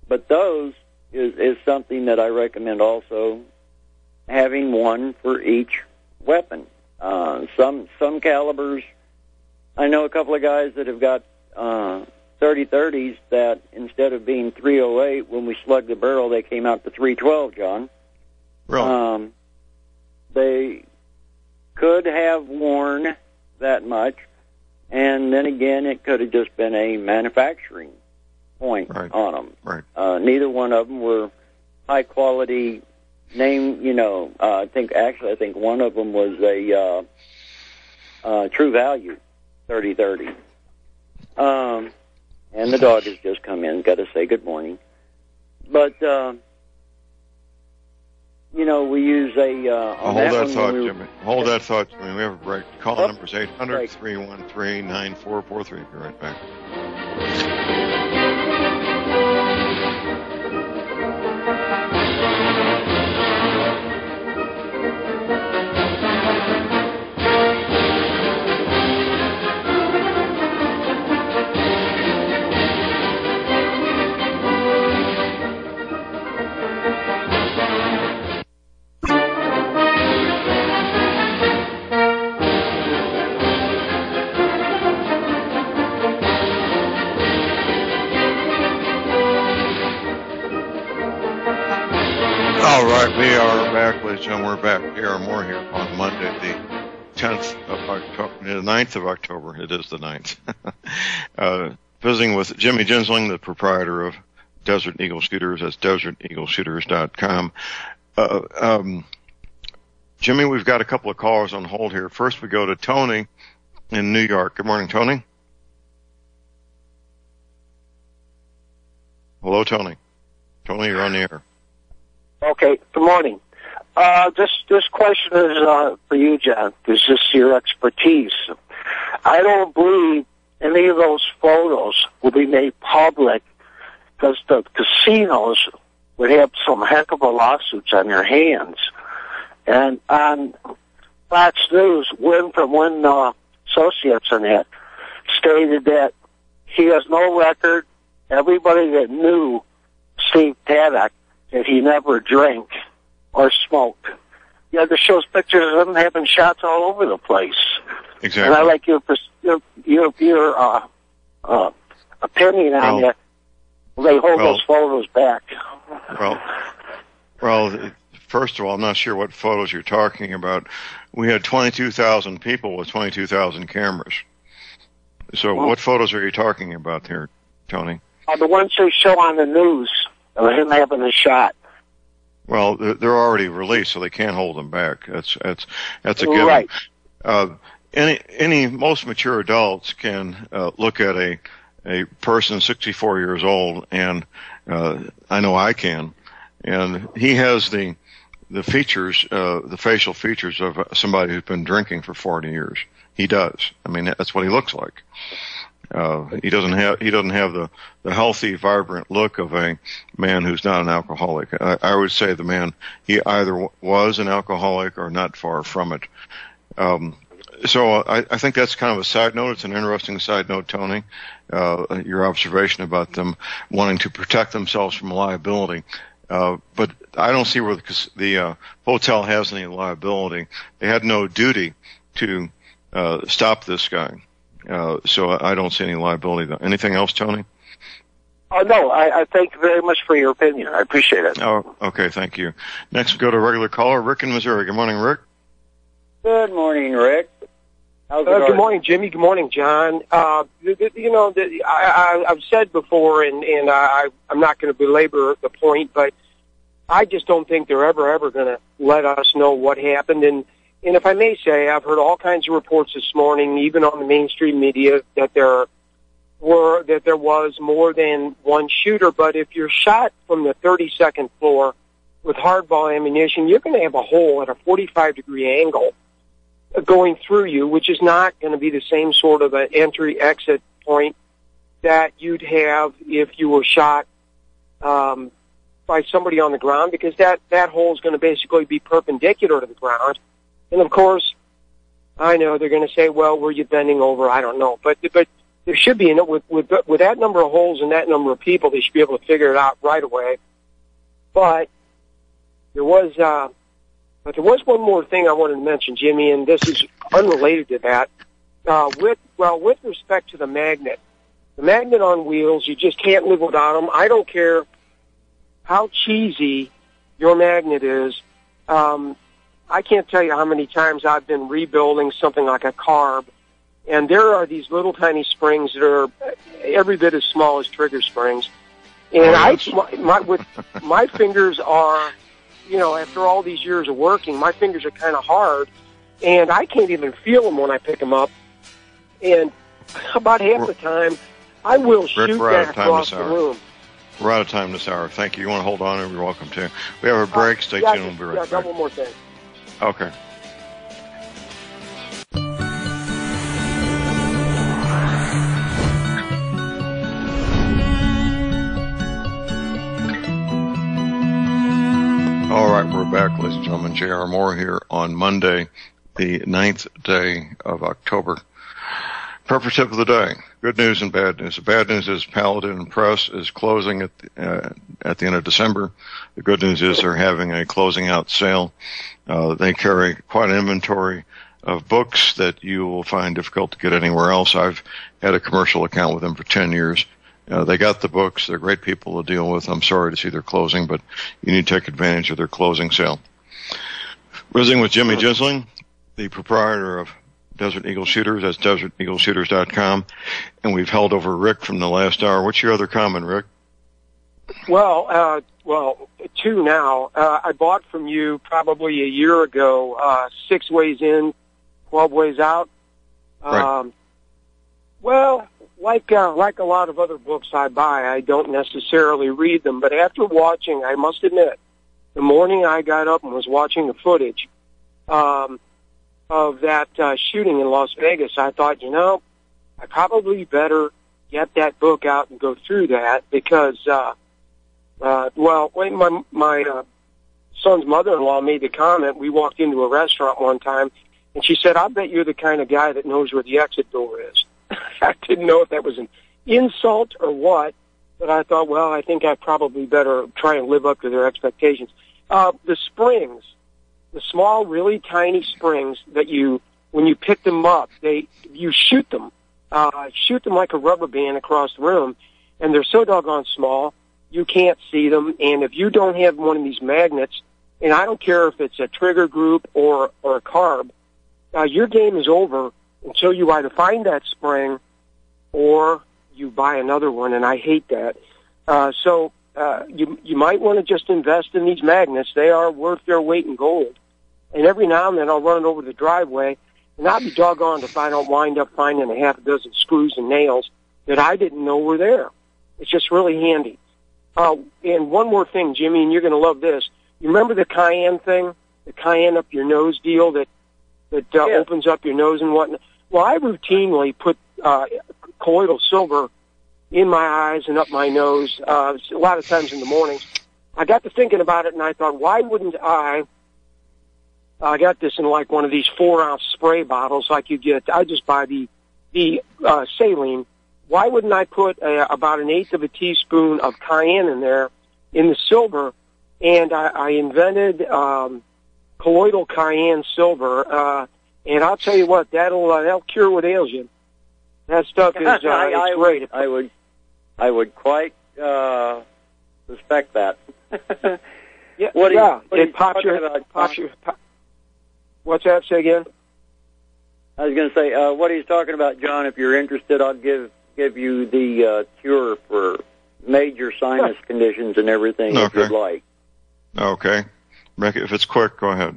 but those is something that I recommend also, having one for each weapon. Some calibers, I know a couple of guys that have got 30-30s that instead of being 308 when we slugged the barrel, they came out to 312, John. Really? They could have worn that much, and then again, it could have just been a manufacturing point on them. Right. Neither one of them were high quality name. I think one of them was a True Value 30-30. And the dog has just come in. Got to say good morning. But we use a. Hold that thought, Jimmy. Hold that thought, Jimmy. We have a break. Call number's 800-313-9443. Be right back. All right, we are back, ladies and gentlemen. We're back here, more here on Monday, the 10th of October, the 9th of October. It is the 9th. Visiting with Jimmy Ginsling, the proprietor of Desert Eagle Shooters. That's deserteagleshooters.com. Jimmy, we've got a couple of callers on hold here. First, we go to Tony in New York. Good morning, Tony. Hello, Tony. Tony, you're on the air. Okay, good morning. This question is for you, John. This is your expertise. I don't believe any of those photos will be made public because the casinos would have some heck of a lawsuits on their hands. And on Fox News, Win Associates on that stated that he has no record. Everybody that knew Steve Paddock, that he never drank or smoked. Yeah, this shows pictures of him having shots all over the place. Exactly. And I like your opinion on that. They hold those photos back. Well, first of all, I'm not sure what photos you're talking about. We had 22,000 people with 22,000 cameras. So what photos are you talking about here, Tony? The ones they show on the news of him having a shot. Well, they're already released, so they can't hold them back. That's a given. Right. Most mature adults can look at a person 64 years old, and I know I can, and he has the features, the facial features of somebody who's been drinking for 40 years. He does. I mean, that's what he looks like. He doesn't have the healthy, vibrant look of a man who's not an alcoholic. I would say the man, he either was an alcoholic or not far from it. So I think that's kind of a side note. It's an interesting side note, Tony, your observation about them wanting to protect themselves from liability. But I don't see where the hotel has any liability. They had no duty to stop this guy. So I don't see any liability. Anything else, Tony? No, I thank you very much for your opinion. I appreciate it. Oh, okay, thank you. Next, we go to regular caller, Rick in Missouri. Good morning, Rick. Good morning, Rick. How's it going? Good morning, Jimmy. Good morning, John. I've said before, and I'm not going to belabor the point, but I just don't think they're ever going to let us know what happened. And if I may say, I've heard all kinds of reports this morning, even on the mainstream media, that there was more than one shooter. But if you're shot from the 32nd floor with hardball ammunition, you're going to have a hole at a 45-degree angle going through you, which is not going to be the same sort of an entry-exit point that you'd have if you were shot by somebody on the ground, because that hole is going to basically be perpendicular to the ground. And, of course, I know they're going to say, well, were you bending over? I don't know. But there should be, with that number of holes and that number of people, they should be able to figure it out right away. But there was one more thing I wanted to mention, Jimmy, and this is unrelated to that. With respect to the magnet on wheels, you just can't live without them. I don't care how cheesy your magnet is. I can't tell you how many times I've been rebuilding something like a carb, and there are these little tiny springs that are every bit as small as trigger springs. And my fingers are, after all these years of working, my fingers are kind of hard, and I can't even feel them when I pick them up. And about half the time, I will shoot that across the room. We're out of time this hour. Thank you. You want to hold on, and you're welcome to. We have a break. Stay tuned. We'll be right back. Got one more thing. Okay. All right, we're back, ladies and gentlemen. J.R. Moore here on Monday, the 9th day of October. Purple tip of the day, good news and bad news. The bad news is Paladin Press is closing at the end of December. The good news is they're having a closing out sale. They carry quite an inventory of books that you will find difficult to get anywhere else. I've had a commercial account with them for 10 years. They got the books. They're great people to deal with. I'm sorry to see they're closing, but you need to take advantage of their closing sale. Visiting with Jimmy Gisling, the proprietor of Desert Eagle Shooters. That's deserteagleshooters.com. And we've held over Rick from the last hour. What's your other comment, Rick? Well, two now. I bought from you probably a year ago, 6 ways in, 12 ways out. Right. Like a lot of other books I buy, I don't necessarily read them. But after watching, I must admit, the morning I got up and was watching the footage of that shooting in Las Vegas, I thought, I probably better get that book out and go through that because, my son's mother-in-law made the comment. We walked into a restaurant one time, and she said, "I bet you're the kind of guy that knows where the exit door is." I didn't know if that was an insult or what, but I thought, well, I think I probably better try and live up to their expectations. The springs, the small, really tiny springs that when you pick them up, you shoot them like a rubber band across the room, and they're so doggone small, you can't see them. And if you don't have one of these magnets, and I don't care if it's a trigger group or a carb, your game is over until you either find that spring or you buy another one, and I hate that. So you might want to just invest in these magnets. They are worth their weight in gold. And every now and then I'll run it over the driveway, and I'll be doggone if I don't wind up finding a half a dozen screws and nails that I didn't know were there. It's just really handy. And one more thing, Jimmy, and you're going to love this. You remember the cayenne thing, the cayenne up your nose deal that opens up your nose and whatnot? Well, I routinely put colloidal silver in my eyes and up my nose, a lot of times in the mornings. I got to thinking about it, and I thought, why wouldn't I got this in like one of these 4-ounce spray bottles like you get. I just buy the saline. Why wouldn't I put about 1/8 of a teaspoon of cayenne in there in the silver? And I invented colloidal cayenne silver. And I'll tell you what, that'll cure what ails you. That stuff is it's great. I would quite suspect that. Yeah, it pops your. What's that? Say again. I was going to say what he's talking about, John. If you're interested, I'll give you the cure for major sinus conditions and everything if you'd like. Okay. If it's quick, go ahead.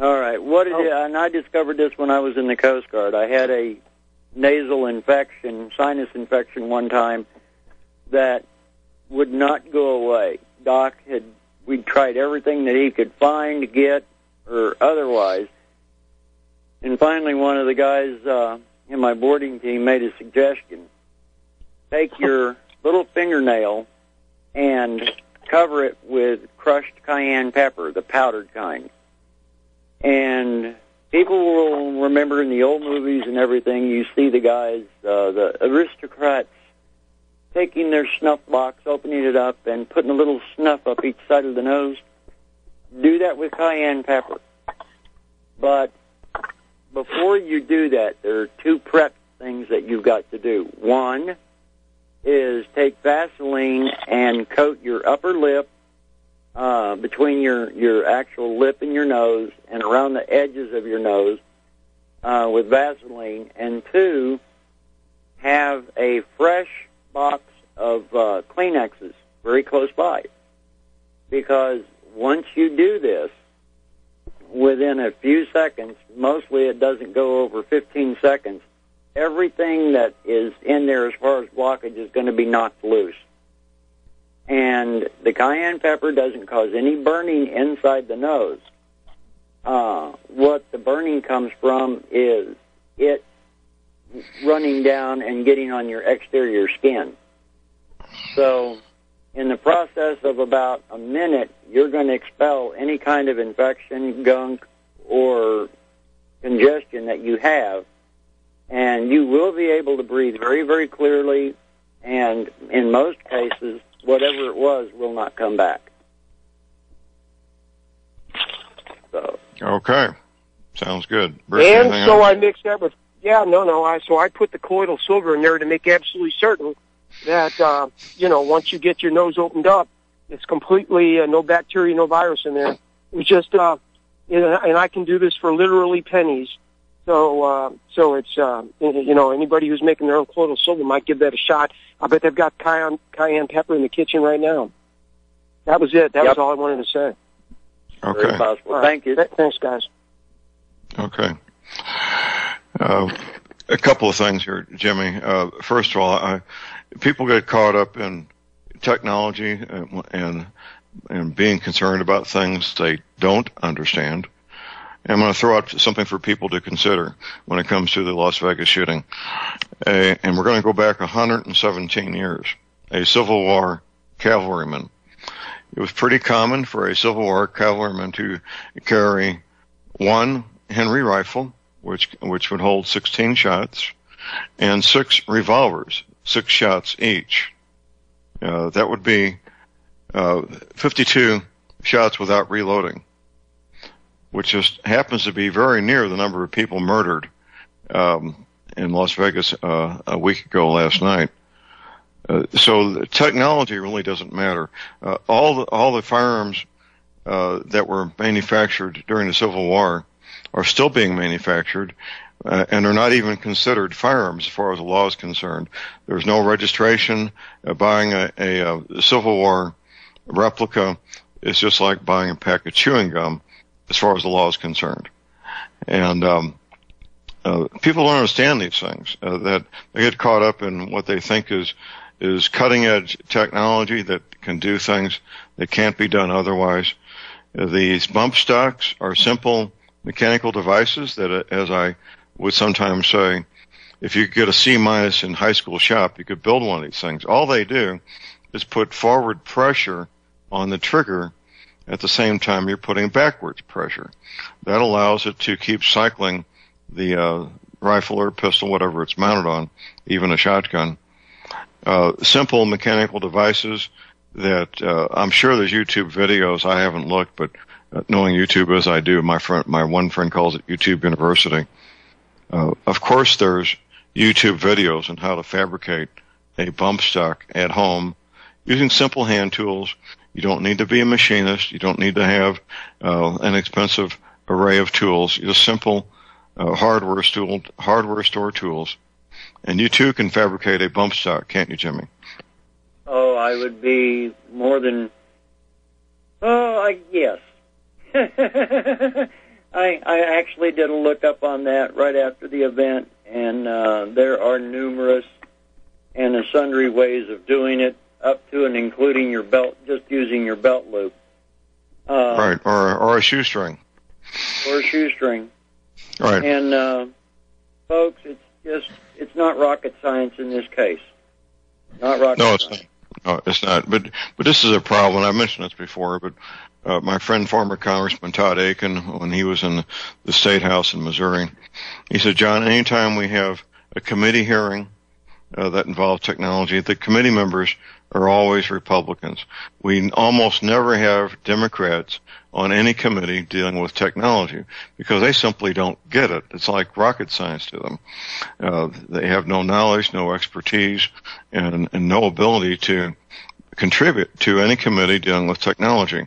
All right. What is it? And I discovered this when I was in the Coast Guard. I had a nasal infection, sinus infection one time that would not go away. Doc we'd tried everything that he could find, get, or otherwise. And finally one of the guys in my boarding team made a suggestion. Take your little fingernail and cover it with crushed cayenne pepper, the powdered kind. And people will remember in the old movies and everything, you see the guys, the aristocrats, taking their snuff box, opening it up, and putting a little snuff up each side of the nose. Do that with cayenne pepper. But before you do that, there are 2 prep things that you've got to do. One is take Vaseline and coat your upper lip between your actual lip and your nose and around the edges of your nose with Vaseline. And 2, have a fresh box of Kleenexes very close by. Because once you do this, within a few seconds, mostly it doesn't go over 15 seconds, everything that is in there as far as blockage is going to be knocked loose. And the cayenne pepper doesn't cause any burning inside the nose. What the burning comes from is it running down and getting on your exterior skin. So in the process of about a minute, you're going to expel any kind of infection, gunk, or congestion that you have, and you will be able to breathe very, very clearly, and in most cases, whatever it was will not come back. So. Okay. Sounds good. Bruce, and so I mixed that with, so I put the colloidal silver in there to make absolutely certain that, once you get your nose opened up, it's completely no bacteria, no virus in there. It's just, and I can do this for literally pennies. So it's, anybody who's making their own colloidal silver might give that a shot. I bet they've got cayenne pepper in the kitchen right now. That was it. That was all I wanted to say. Okay. Very possible. Right. Thank you. Thanks, guys. Okay. A couple of things here, Jimmy. First of all, people get caught up in technology and being concerned about things they don't understand. And I'm going to throw out something for people to consider when it comes to the Las Vegas shooting. And we're going to go back 117 years. A Civil War cavalryman. It was pretty common for a Civil War cavalryman to carry one Henry rifle, which would hold 16 shots, and 6 revolvers, 6 shots each. That would be 52 shots without reloading, which just happens to be very near the number of people murdered in Las Vegas a week ago last night. So the technology really doesn't matter. All the firearms that were manufactured during the Civil War are still being manufactured, and are not even considered firearms as far as the law is concerned. There's no registration. Buying a Civil War replica is just like buying a pack of chewing gum as far as the law is concerned. And people don't understand these things, that they get caught up in what they think is cutting-edge technology that can do things that can't be done otherwise. These bump stocks are simple mechanical devices that, as I would sometimes say, if you get a C- in high school shop, you could build one of these things. All they do is put forward pressure on the trigger at the same time you're putting backwards pressure. That allows it to keep cycling the rifle or pistol, whatever it's mounted on, even a shotgun. Simple mechanical devices that I'm sure there's YouTube videos. I haven't looked, but knowing YouTube as I do, my one friend calls it YouTube University. Of course, there's YouTube videos on how to fabricate a bump stock at home using simple hand tools. You don't need to be a machinist. You don't need to have an expensive array of tools. Just simple hardware store tools. And you too can fabricate a bump stock, can't you, Jimmy? Oh, I would be more than... yes. I actually did a look up on that right after the event, and there are numerous and sundry ways of doing it, up to and including your belt, just using your belt loop. Right, or a shoestring. Or a shoestring. Right. And, folks, it's not rocket science in this case. Not rocket science. It's not. No, it's not. But this is a problem. I mentioned this before, but my friend, former Congressman Todd Aiken, when he was in the State House in Missouri, he said, John, anytime we have a committee hearing that involves technology, the committee members are always Republicans. We almost never have Democrats on any committee dealing with technology because they simply don't get it. It's like rocket science to them. They have no knowledge, no expertise, and no ability to contribute to any committee dealing with technology.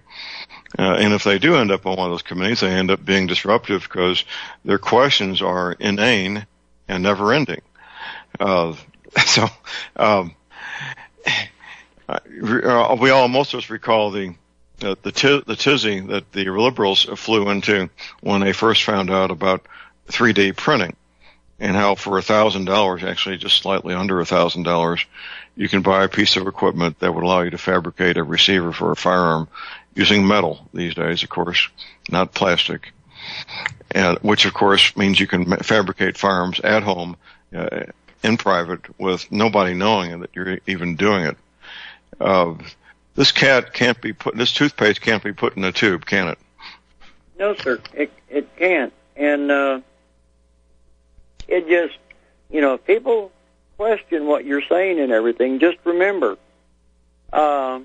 And if they do end up on one of those committees, they end up being disruptive because their questions are inane and never ending. Most of us recall the tizzy that the liberals flew into when they first found out about 3D printing, and how for $1,000, actually just slightly under $1,000, you can buy a piece of equipment that would allow you to fabricate a receiver for a firearm using metal these days, of course, not plastic, and which of course means you can fabricate firearms at home in private with nobody knowing that you're even doing it. This toothpaste can't be put in a tube, can it? No, sir, it can't. And it just, if people question what you're saying and everything, just remember, go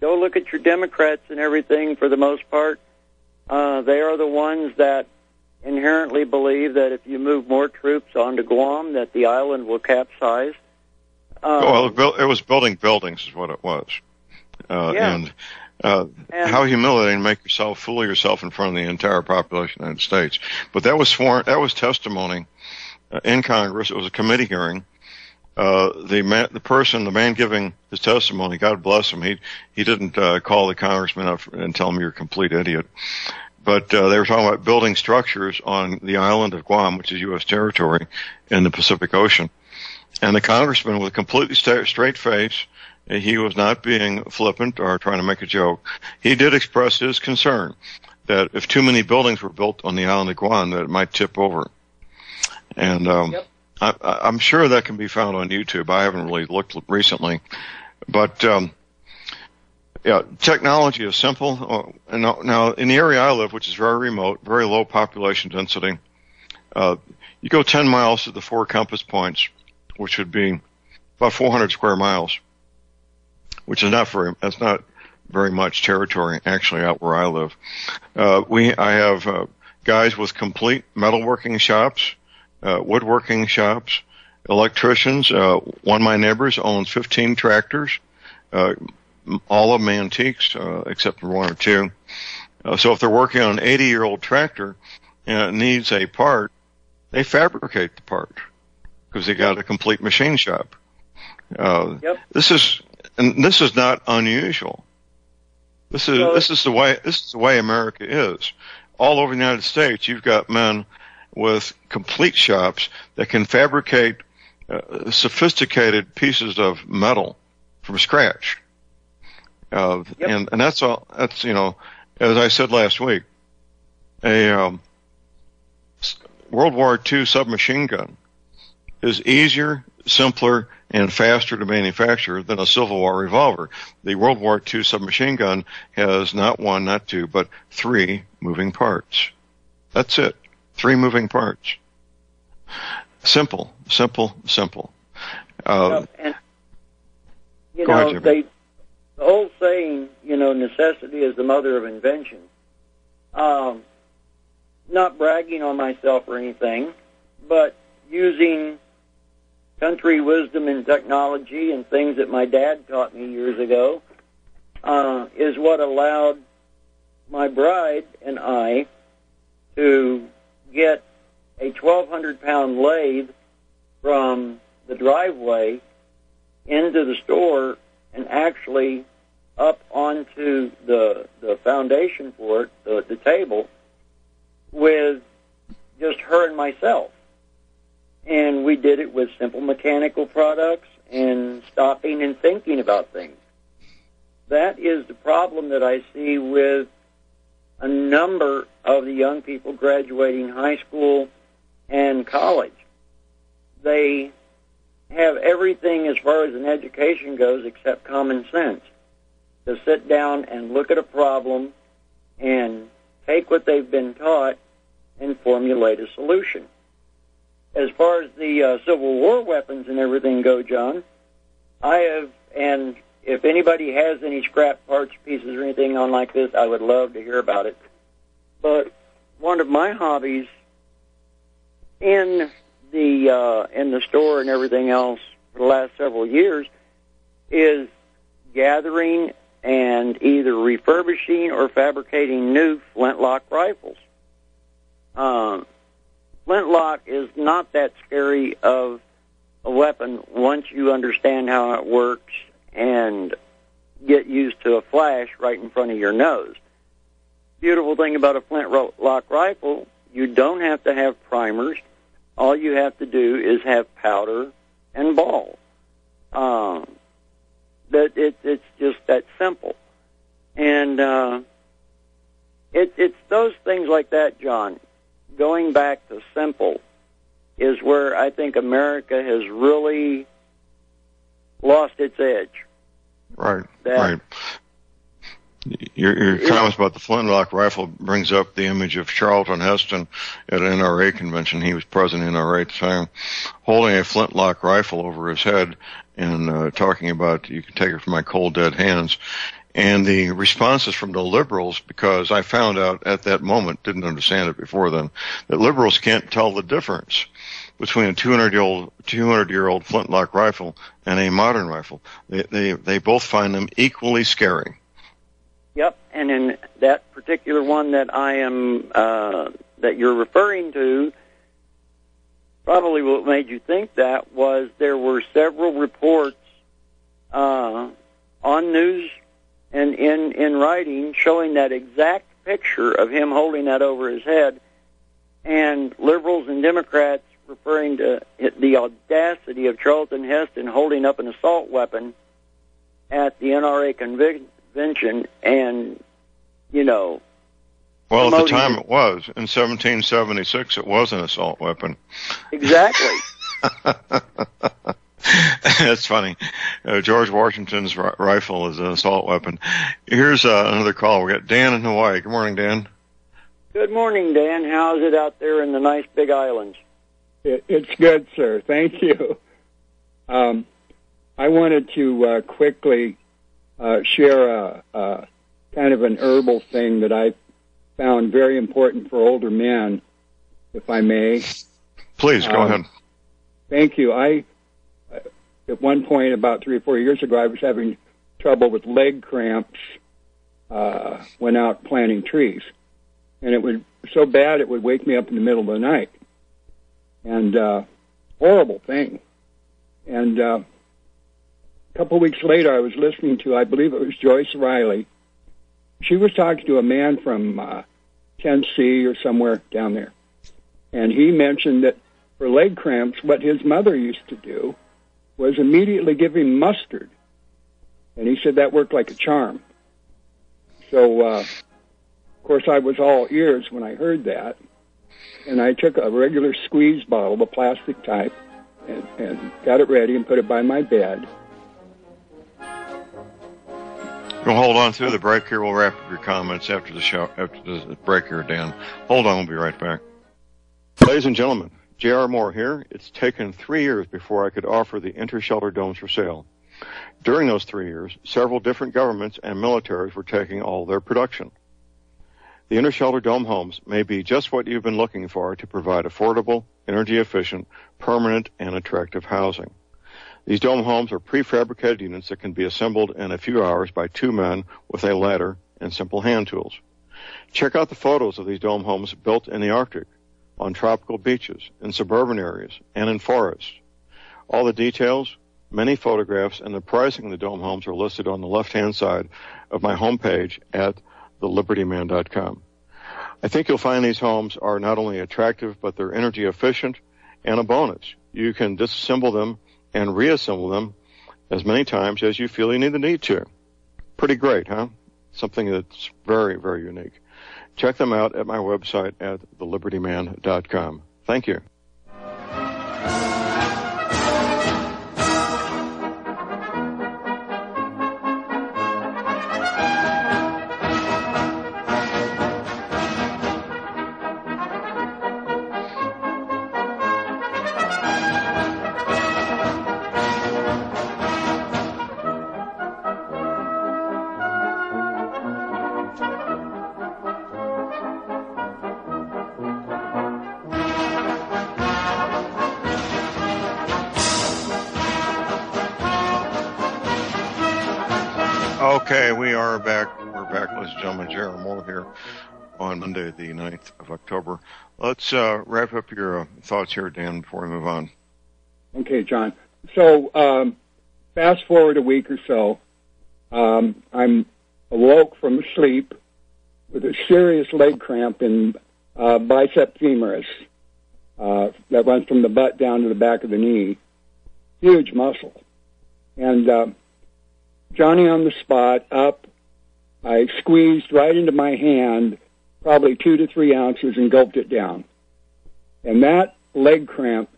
look at your Democrats and everything for the most part. They are the ones that inherently believe that if you move more troops onto Guam, that the island will capsize. It was building buildings is what it was. And how humiliating to make fool yourself in front of the entire population of the United States. But that was testimony in Congress. It was a committee hearing. The man giving his testimony, God bless him, he didn't call the congressman up and tell him you're a complete idiot. But they were talking about building structures on the island of Guam, which is U.S. territory in the Pacific Ocean. And the congressman, with a completely straight face, he was not being flippant or trying to make a joke. He did express his concern that if too many buildings were built on the island of Guam, that it might tip over. And I'm sure that can be found on YouTube. I haven't really looked recently. But, technology is simple. Now, in the area I live, which is very remote, very low population density, you go 10 miles to the 4 compass points, which would be about 400 square miles, which is that's not very much territory actually out where I live. I have guys with complete metalworking shops, woodworking shops, electricians. One of my neighbors owns 15 tractors, all of them antiques, except for 1 or 2. So if they're working on an 80-year-old tractor and it needs a part, they fabricate the part because they got a complete machine shop. This is not unusual. This is the way America is. All over the United States, you've got men with complete shops that can fabricate sophisticated pieces of metal from scratch. And that's all. That's, as I said last week, a World War II submachine gun is easier, simpler, and faster to manufacture than a Civil War revolver. The World War II submachine gun has not one, not two, but 3 moving parts. That's it. 3 moving parts. Simple, simple, simple. And, you know, the old saying, you know, necessity is the mother of invention. Not bragging on myself or anything, but using country wisdom and technology and things that my dad taught me years ago is what allowed my bride and I to get a 1,200-pound lathe from the driveway into the store and actually up onto the foundation for it, the table, with just her and myself. And we did it with simple mechanical products and stopping and thinking about things. That is the problem that I see with a number of the young people graduating high school and college. They have everything as far as an education goes except common sense. To sit down and look at a problem and take what they've been taught and formulate a solution. As far as the Civil War weapons and everything go, John, I have, and if anybody has any scrap parts, pieces, or anything on like this, I would love to hear about it. But one of my hobbies in the store and everything else for the last several years is gathering and either refurbishing or fabricating new flintlock rifles. Flintlock is not that scary of a weapon once you understand how it works and get used to a flash right in front of your nose. Beautiful thing about a flintlock rifle, you don't have to have primers. All you have to do is have powder and ball. It's just that simple. And it's those things like that, John, going back to simple, is where I think America has really lost its edge. Right, right. Your comments about the flintlock rifle brings up the image of Charlton Heston at an NRA convention. He was president of NRA at the time, holding a flintlock rifle over his head and talking about, you can take it from my cold, dead hands. And the responses from the liberals, because I found out at that moment, didn't understand it before then, that liberals can't tell the difference between a 200-year-old flintlock rifle and a modern rifle. They both find them equally scary. Yep, and in that particular one that I am that you're referring to, probably what made you think that was there were several reports on news and in writing showing that exact picture of him holding that over his head, and liberals and Democrats referring to the audacity of Charlton Heston holding up an assault weapon at the NRA convention, and, you know... Well, at the time it was. In 1776, it was an assault weapon. Exactly. That's funny. George Washington's rifle is an assault weapon. Here's another call. We got Dan in Hawaii. Good morning, Dan. Good morning, Dan. How's it out there in the nice big islands? It's good, sir. Thank you. I wanted to quickly share a kind of an herbal thing that I found very important for older men, if I may. Please, go ahead. Thank you. At one point, about 3 or 4 years ago, I was having trouble with leg cramps when out planting trees. And it was so bad it would wake me up in the middle of the night. And horrible thing. And a couple of weeks later, I was listening to, I believe it was Joyce Riley. She was talking to a man from Tennessee or somewhere down there. And he mentioned that for leg cramps, what his mother used to do was immediately give him mustard. And he said that worked like a charm. So, of course, I was all ears when I heard that. And I took a regular squeeze bottle, the plastic type, and got it ready and put it by my bed. We'll hold on through the break here. We'll wrap up your comments after the show, after the break here, Dan. Hold on, we'll be right back. Ladies and gentlemen, J.R. Moore here. It's taken 3 years before I could offer the inter-shelter domes for sale. During those 3 years, several different governments and militaries were taking all their production. The inter-shelter dome homes may be just what you've been looking for to provide affordable, energy-efficient, permanent, and attractive housing. These dome homes are prefabricated units that can be assembled in a few hours by 2 men with a ladder and simple hand tools. Check out the photos of these dome homes built in the Arctic, on tropical beaches, in suburban areas, and in forests. All the details, many photographs, and the pricing of the dome homes are listed on the left-hand side of my homepage at thelibertyman.com. I think you'll find these homes are not only attractive, but they're energy efficient, and a bonus. You can disassemble them and reassemble them as many times as you feel you need to. Pretty great, huh? Something that's very, very unique. Check them out at my website at thelibertyman.com. Thank you. Okay, we are back. We're back, ladies and gentlemen. J.R. Moore here on Monday, the 9th of October. Let's wrap up your thoughts here, Dan, before we move on. Okay, John. So fast forward a week or so. I'm awoke from sleep with a serious leg cramp in bicep femoris that runs from the butt down to the back of the knee. Huge muscle. And Johnny on the spot, up, I squeezed right into my hand, probably 2 to 3 ounces, and gulped it down. And that leg cramp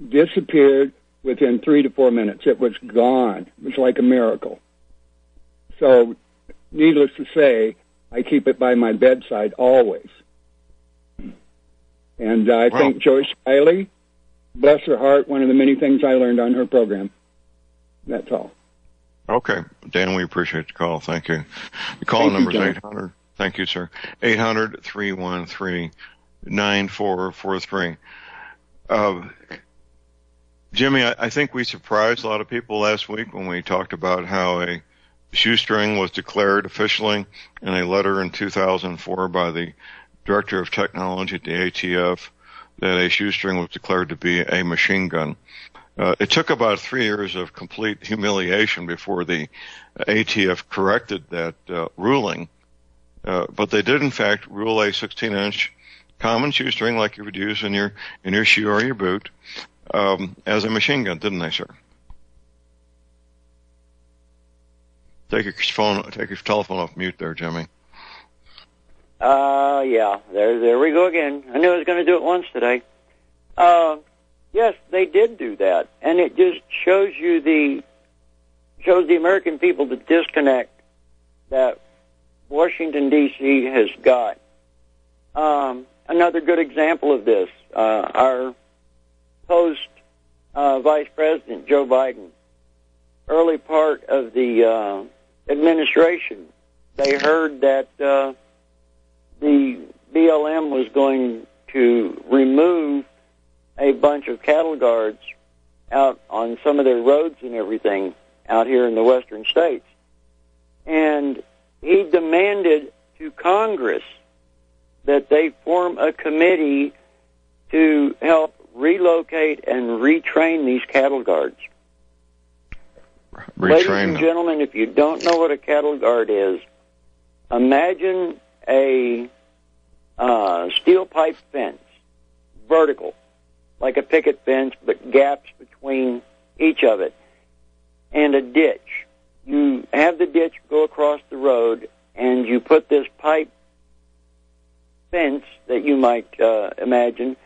disappeared within 3 to 4 minutes. It was gone. It was like a miracle. So, needless to say, I keep it by my bedside always. And I thank Joyce Riley, bless her heart, one of the many things I learned on her program. That's all. Okay. Dan, we appreciate the call. Thank you. The call number is 800. Thank you, sir. 800-313-9443. Jimmy, I think we surprised a lot of people last week when we talked about how a shoestring was declared officially in a letter in 2004 by the Director of Technology at the ATF that a shoestring was declared to be a machine gun. It took about 3 years of complete humiliation before the ATF corrected that ruling, but they did in fact rule a 16-inch common shoestring like you would use in your shoe or your boot as a machine gun, didn't they, sir? Take your telephone off mute there, Jimmy. Yeah, there we go again. I knew I was going to do it once today. Yes, they did do that, and it just shows the American people the disconnect that Washington D.C. has got. Another good example of this, our post-Vice President Joe Biden, early part of the administration, they heard that the BLM was going to remove a bunch of cattle guards out on some of their roads and everything out here in the western states. And he demanded to Congress that they form a committee to help relocate and retrain these cattle guards. Ladies and gentlemen, if you don't know what a cattle guard is, imagine a steel pipe fence, vertical, like a picket fence, but gaps between each of it, and a ditch. You have the ditch go across the road, and you put this pipe fence that you might imagine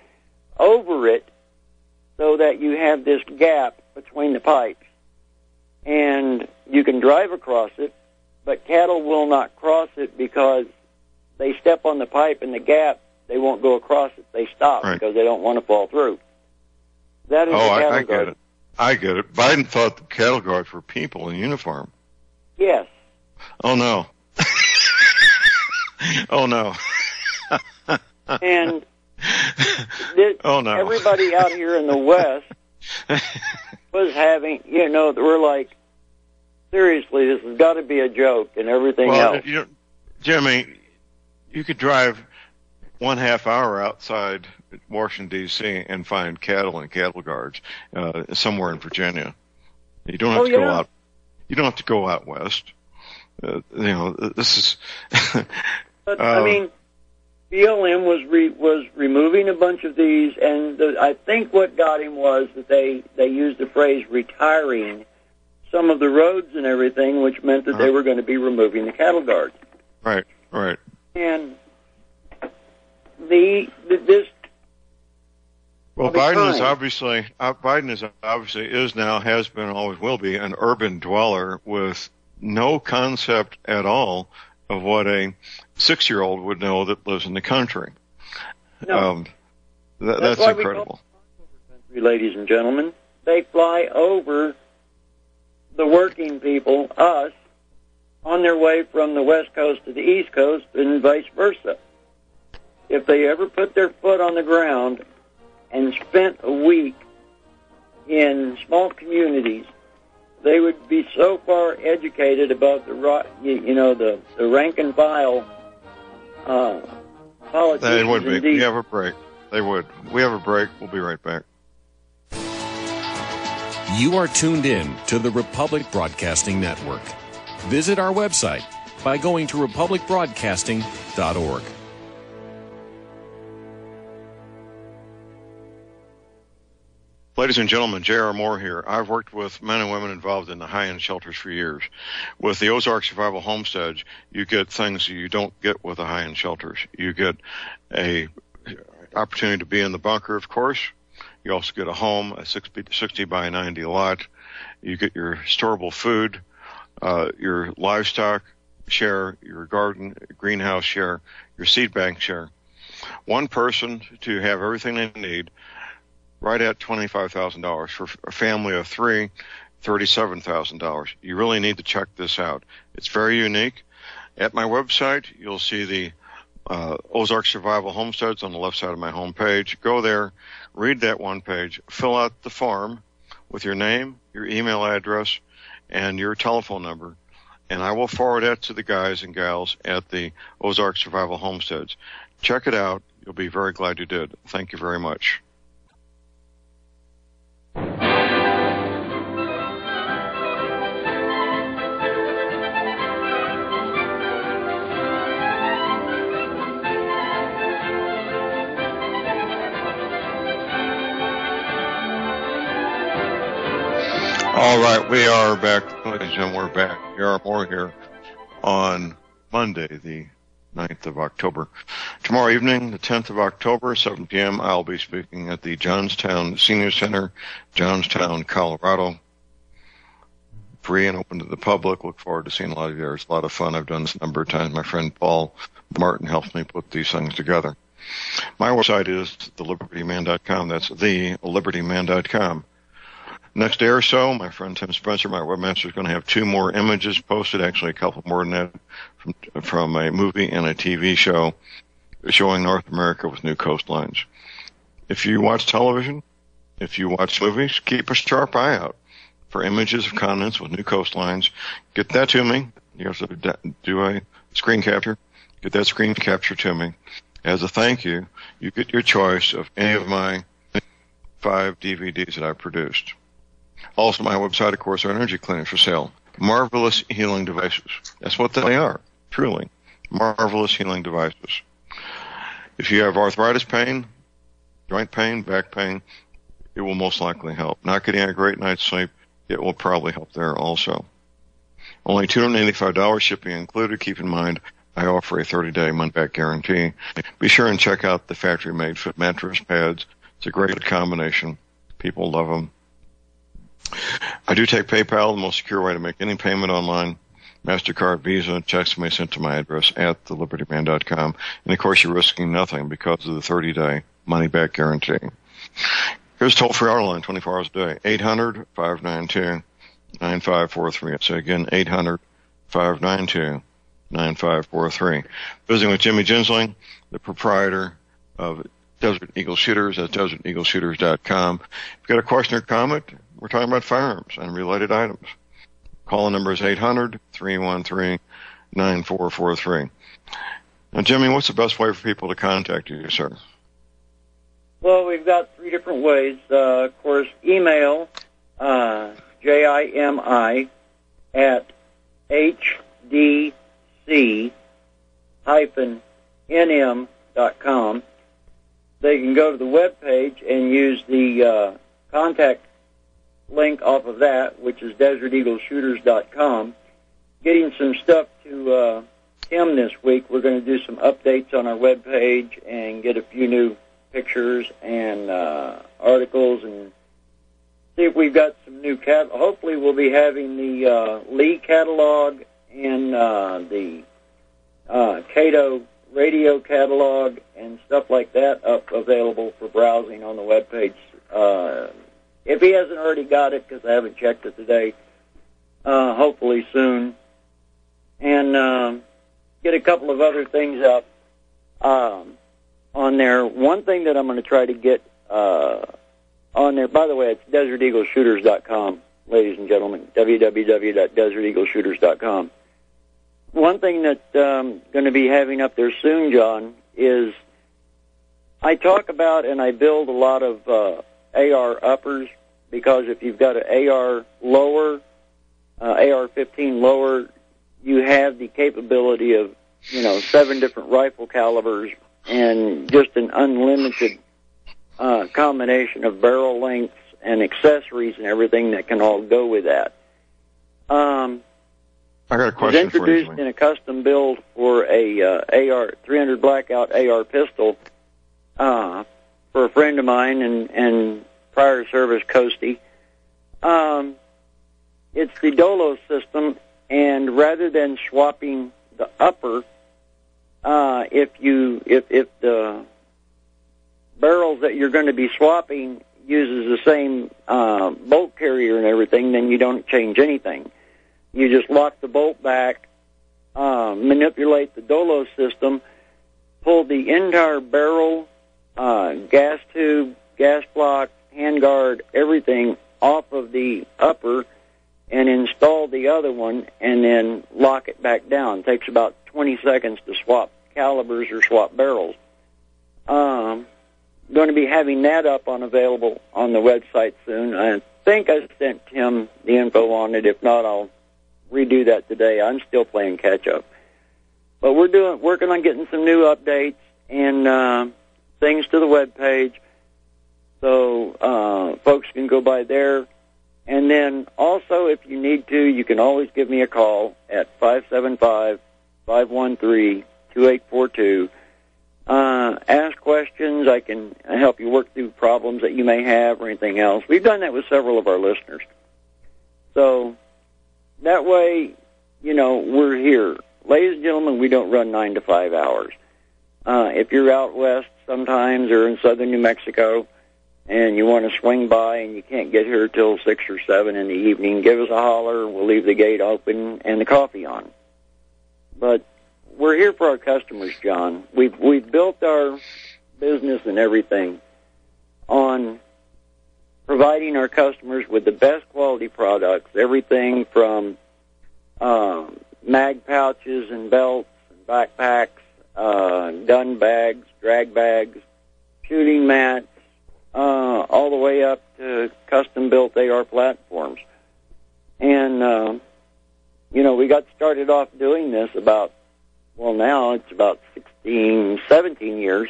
over it, so that you have this gap between the pipes. And you can drive across it, but cattle will not cross it because they step on the pipe in the gap. They won't go across it. They stop because they don't want to fall through. That is the cattle I guard. get it. I get it. Biden thought the cattle guards were people in uniform. Yes. Oh, no. Oh, no. And oh, no. Everybody out here in the West was having, we're like, seriously, this has got to be a joke and everything else. Jimmy, you could drive 1/2 hour outside Washington, D.C. and find cattle and cattle guards somewhere in Virginia. You don't have to go out. You don't have to go out west. This is. But I mean, BLM was removing a bunch of these, and I think what got him was that they used the phrase retiring some of the roads and everything, which meant that they were going to be removing the cattle guards. Right. And this. Well, Biden is now, has been, always will be an urban dweller with no concept at all of what a 6-year-old would know that lives in the country. No. That's incredible. Ladies and gentlemen, they fly over the working people, us, on their way from the West Coast to the East Coast and vice versa. If they ever put their foot on the ground and spent a week in small communities, they would be so far educated about the rank and file politicians. They would be. Indeed. We have a break. They would. We have a break. We'll be right back. You are tuned in to the Republic Broadcasting Network. Visit our website by going to republicbroadcasting.org. Ladies and gentlemen, J.R. Moore here. I've worked with men and women involved in the high-end shelters for years. With the Ozark Survival Homesteads, you get things you don't get with the high-end shelters. You get a opportunity to be in the bunker, of course. You also get a home, a 60 by 90 lot. You get your storable food, your livestock share, your garden, greenhouse share, your seed bank share. One person to have everything they need, right at $25,000. For a family of 3, $37,000. You really need to check this out. It's very unique. At my website, you'll see the Ozark Survival Homesteads on the left side of my homepage. Go there, read that one page, fill out the form with your name, your email address, and your telephone number, and I will forward that to the guys and gals at the Ozark Survival Homesteads. Check it out. You'll be very glad you did. Thank you very much. All right, we are back, ladies and gentlemen, we're back. J.R. Moore here on Monday, the 9th of October. Tomorrow evening, the 10th of October, 7 p.m., I'll be speaking at the Johnstown Senior Center, Johnstown, Colorado. Free and open to the public. Look forward to seeing a lot of you there. It's a lot of fun. I've done this a number of times. My friend Paul Martin helps me put these things together. My website is thelibertyman.com. That's thelibertyman.com. Next day or so, my friend Tim Spencer, my webmaster, is going to have 2 more images posted, actually a couple more than that, from a movie and a TV show showing North America with new coastlines. If you watch television, if you watch movies, keep a sharp eye out for images of continents with new coastlines. Get that to me. You have to do a screen capture. Get that screen capture to me. As a thank you, you get your choice of any of my 5 DVDs that I've produced. Also, my website, of course, are energy clinics for sale. Marvelous healing devices. That's what they are, truly. Marvelous healing devices. If you have arthritis pain, joint pain, back pain, it will most likely help. Not getting a great night's sleep, it will probably help there also. Only $285 shipping included. Keep in mind, I offer a 30-day money-back guarantee. Be sure and check out the factory-made fit mattress pads. It's a great combination. People love them. I do take PayPal, the most secure way to make any payment online. MasterCard, Visa, checks may be sent to my address at thelibertyman.com. And, of course, you're risking nothing because of the 30-day money-back guarantee. Here's toll-free our line, 24 hours a day, 800-592-9543. So, again, 800-592-9543. Visiting with Jimmy Gensling, the proprietor of Desert Eagle Shooters at deserteagleshooters.com. If you've got a question or comment, we're talking about firearms and related items. Call number is 800-313-9443. Now, Jimmy, what's the best way for people to contact you, sir? Well, we've got 3 different ways. Of course, email, JIMI at hdc-nm.com. They can go to the web page and use the contact link off of that, which is deserteagleshooters.com. Getting some stuff to Tim this week. We're going to do some updates on our web page and get a few new pictures and articles and see if we've got some new hopefully we'll be having the Lee catalog and the Cato radio catalog and stuff like that up available for browsing on the web page. If he hasn't already got it, because I haven't checked it today, hopefully soon. And get a couple of other things up on there. One thing that I'm going to try to get on there, by the way, it's deserteagleshooters.com, ladies and gentlemen, www.deserteagleshooters.com. One thing that I'm going to be having up there soon, John, is I talk about and I build a lot of AR uppers, because if you've got an AR lower, AR-15 lower, you have the capability of, 7 different rifle calibers and just an unlimited combination of barrel lengths and accessories and everything that can all go with that. I got a question for you. It was introduced in a custom build for a AR 300 Blackout AR pistol for a friend of mine and prior service Coastie. It's the Dolo system, and rather than swapping the upper, if the barrels that you're going to be swapping uses the same bolt carrier and everything, then you don't change anything. You just lock the bolt back, manipulate the Dolo system, pull the entire barrel, gas tube, gas block, handguard, everything off of the upper, and install the other one, and then lock it back down. It takes about 20 seconds to swap calibers or swap barrels. Going to be having that up available on the website soon. I think I sent Tim the info on it. If not, I'll redo that today. I'm still playing catch up. But we're working on getting some new updates and things to the web page, so folks can go by there. And then also, if you need to, you can always give me a call at 575-513-2842. Ask questions. I can help you work through problems that you may have or anything else. We've done that with several of our listeners. So that way, we're here. Ladies and gentlemen, we don't run 9 to 5 hours. If you're out west sometimes or in southern New Mexico and you want to swing by and you can't get here till 6 or 7 in the evening, give us a holler. We'll leave the gate open and the coffee on. But we're here for our customers, John. We've built our business and everything on providing our customers with the best quality products, everything from mag pouches and belts and backpacks, gun bags, drag bags, shooting mats, all the way up to custom-built AR platforms. And, we got started off doing this now it's about 16, 17 years,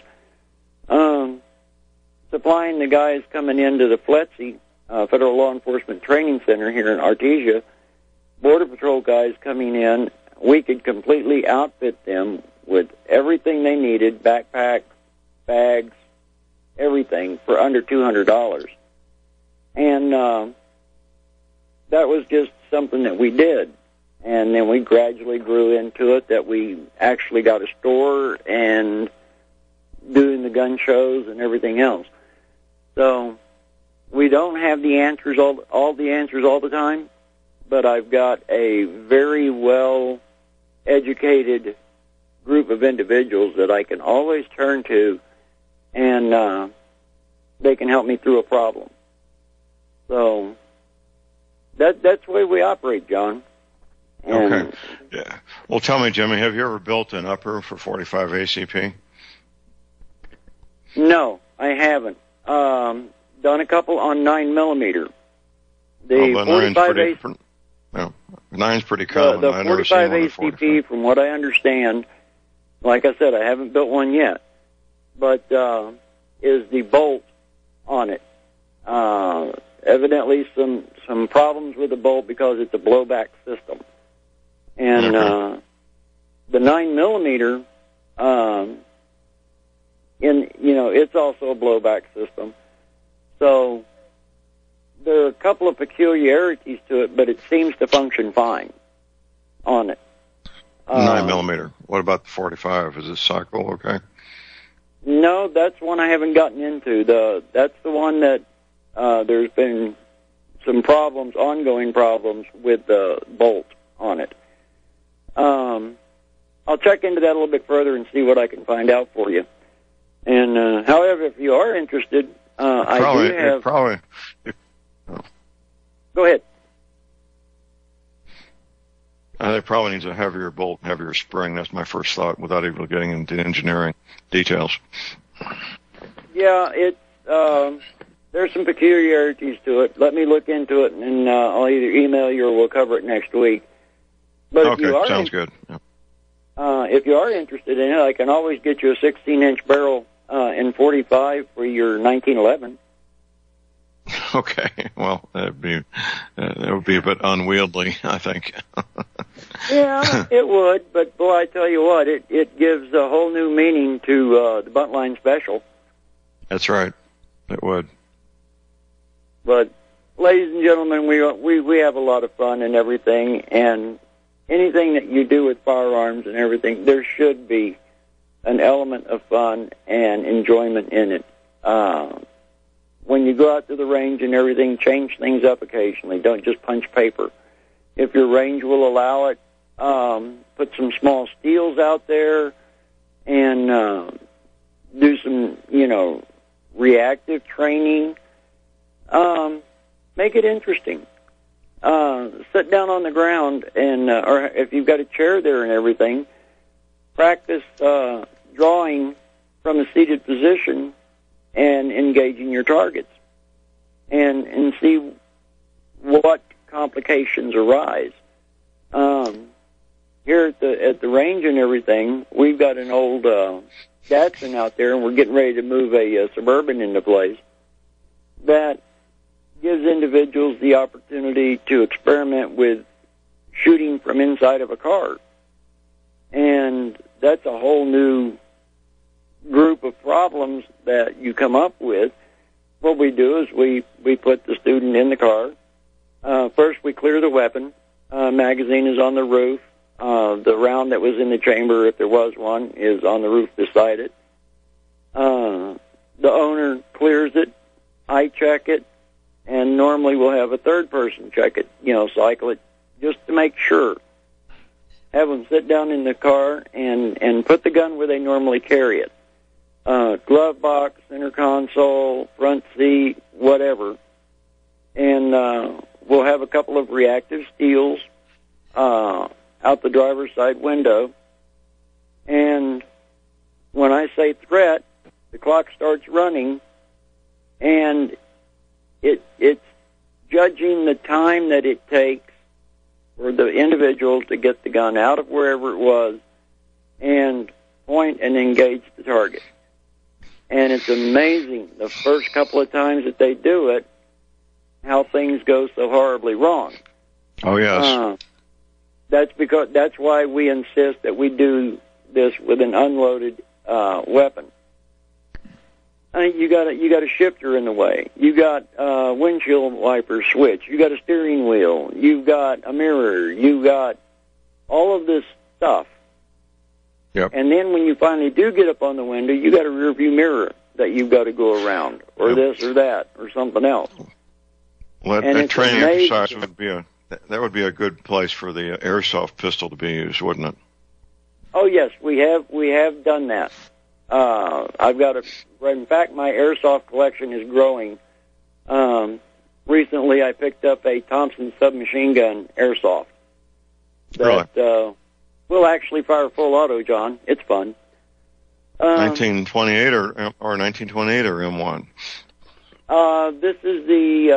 supplying the guys coming into the FLETC, Federal Law Enforcement Training Center here in Artesia, Border Patrol guys coming in. We could completely outfit them with everything they needed, backpacks, bags, everything, for under $200. And that was just something that we did. And then we gradually grew into it, that we actually got a store and doing the gun shows and everything else. So we don't have the answers, all the answers all the time, but I've got a very well-educated group of individuals that I can always turn to, and they can help me through a problem. So that's the way we operate, John. And okay. Yeah. Well, tell me, Jimmy, have you ever built an upper for 45 ACP? No, I haven't. Done a couple on 9mm. The 45 nine's pretty common. The 45 ACP, from what I understand, like I said, I haven't built one yet, but is the bolt on it. Evidently some problems with the bolt because it's a blowback system. And the 9mm, it's also a blowback system. So there are a couple of peculiarities to it, but it seems to function fine on it. 9mm. What about the 45? Is this cycle okay? No, that's one I haven't gotten into. That's the one that there's been some problems, ongoing problems with the bolt on it. I'll check into that a little bit further and see what I can find out for you. And however, if you are interested, I do have. Go ahead. It probably needs a heavier bolt, heavier spring. That's my first thought, without even getting into engineering details. Yeah, there's some peculiarities to it. Let me look into it, and I'll either email you or we'll cover it next week. But okay, sounds good. Yeah. If you are interested in it, I can always get you a 16-inch barrel in 45 for your 1911. Okay, well, that would be a bit unwieldy, I think. Yeah, it would, but boy, I tell you what, it gives a whole new meaning to the Buntline Special. That's right, it would. But, ladies and gentlemen, we have a lot of fun and everything, and anything that you do with firearms and everything, there should be an element of fun and enjoyment in it. When you go out to the range and everything, change things up occasionally. Don't just punch paper. If your range will allow it, put some small steels out there and do some, reactive training. Make it interesting. Sit down on the ground and, or if you've got a chair there and everything, practice drawing from a seated position and engaging your targets, and see what complications arise. Here at the range and everything, we've got an old Datsun out there, and we're getting ready to move a Suburban into place that gives individuals the opportunity to experiment with shooting from inside of a car. And that's a whole new group of problems that you come up with. What we do is we put the student in the car. First, we clear the weapon. Magazine is on the roof. The round that was in the chamber, if there was one, is on the roof beside it. The owner clears it. I check it. And normally we'll have a third person check it, cycle it, just to make sure. Have them sit down in the car and put the gun where they normally carry it. Glove box, center console, front seat, whatever. And we'll have a couple of reactive steels out the driver's side window. And when I say threat, the clock starts running, and it's judging the time that it takes for the individual to get the gun out of wherever it was and point and engage the target. And it's amazing the first couple of times that they do it, how things go so horribly wrong. Oh, yes. That's why we insist that we do this with an unloaded weapon. You got a shifter in the way. You got windshield wiper switch. You got a steering wheel. You've got a mirror. You got all of this stuff. Yep. And then when you finally do get up on the window, you got a rear view mirror that you've got to go around, or this or that, or something else. Well, that training exercise would be a good place for the airsoft pistol to be used, wouldn't it? Oh yes, we have done that. I've got in fact, my airsoft collection is growing. Recently, I picked up a Thompson submachine gun airsoft that will actually fire full auto. John, it's fun. 1928 or 1928 or M1. This is the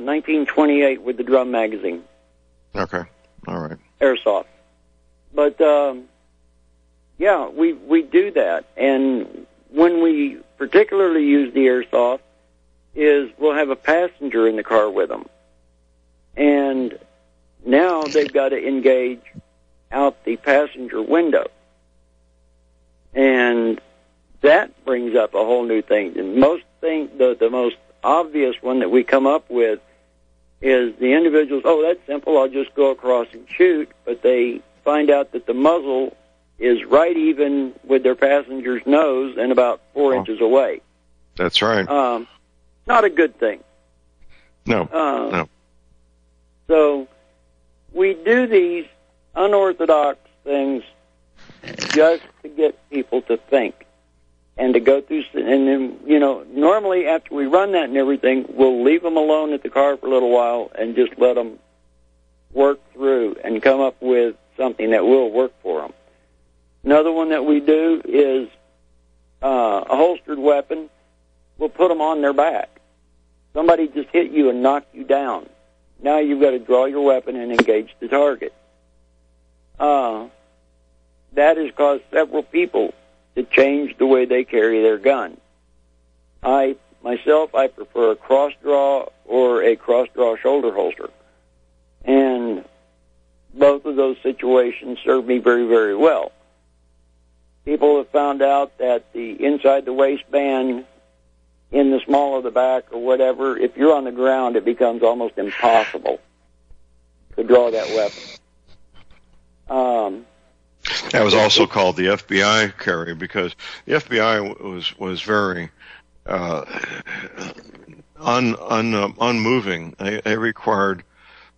1928 with the drum magazine. Okay, all right. Airsoft, but yeah, we do that, and when we particularly use the airsoft, is we'll have a passenger in the car with them, and now they've got to engage out the passenger window, and that brings up a whole new thing. And the most obvious one that we come up with is the individuals, that's simple, I'll just go across and shoot, but they find out that the muzzle is right even with their passenger's nose and about 4 inches away. That's right. Not a good thing. No, no. So we do these unorthodox things just to get people to think and to go through. And then, normally after we run that and everything, we'll leave them alone at the car for a little while and just let them work through and come up with something that will work for them. Another one that we do is a holstered weapon. We'll put them on their back. Somebody just hit you and knocked you down. Now you've got to draw your weapon and engage the target. That has caused several people to change the way they carry their gun. I prefer a cross-draw or a cross-draw shoulder holster. And both of those situations serve me very, very well. People have found out that the inside the waistband, in the small of the back or whatever, if you're on the ground, it becomes almost impossible to draw that weapon. That was also called the FBI carry because the FBI was very unmoving. They required,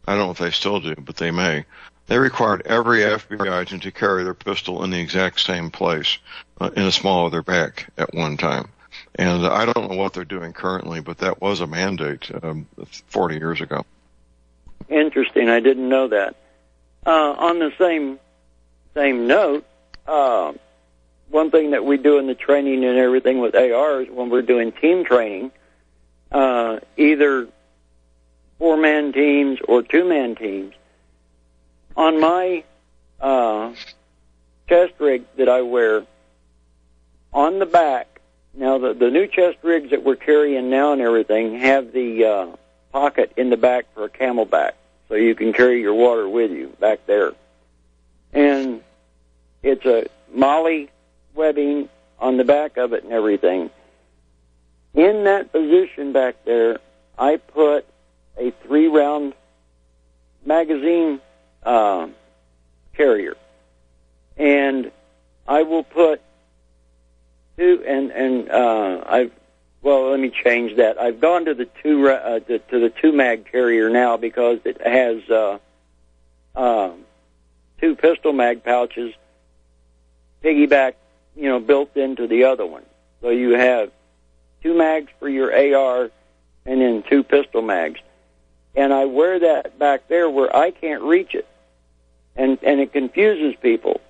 I don't know if they still do, but they may. They required every FBI agent to carry their pistol in the exact same place in the small of their back at one time. And I don't know what they're doing currently, but that was a mandate 40 years ago. Interesting. I didn't know that. On the same note, one thing that we do in the training and everything with ARs when we're doing team training, either 4-man teams or 2-man teams, on my chest rig that I wear, on the back, now the new chest rigs that we're carrying now and everything have the pocket in the back for a camelback, so you can carry your water with you back there. And it's a molly webbing on the back of it and everything. In that position back there, I put a 3-round magazine carrier, and I will put two. Let me change that. I've gone to the the 2-mag carrier now because it has 2 pistol mag pouches, piggyback, built into the other one. So you have 2 mags for your AR, and then 2 pistol mags. And I wear that back there where I can't reach it. And it confuses people.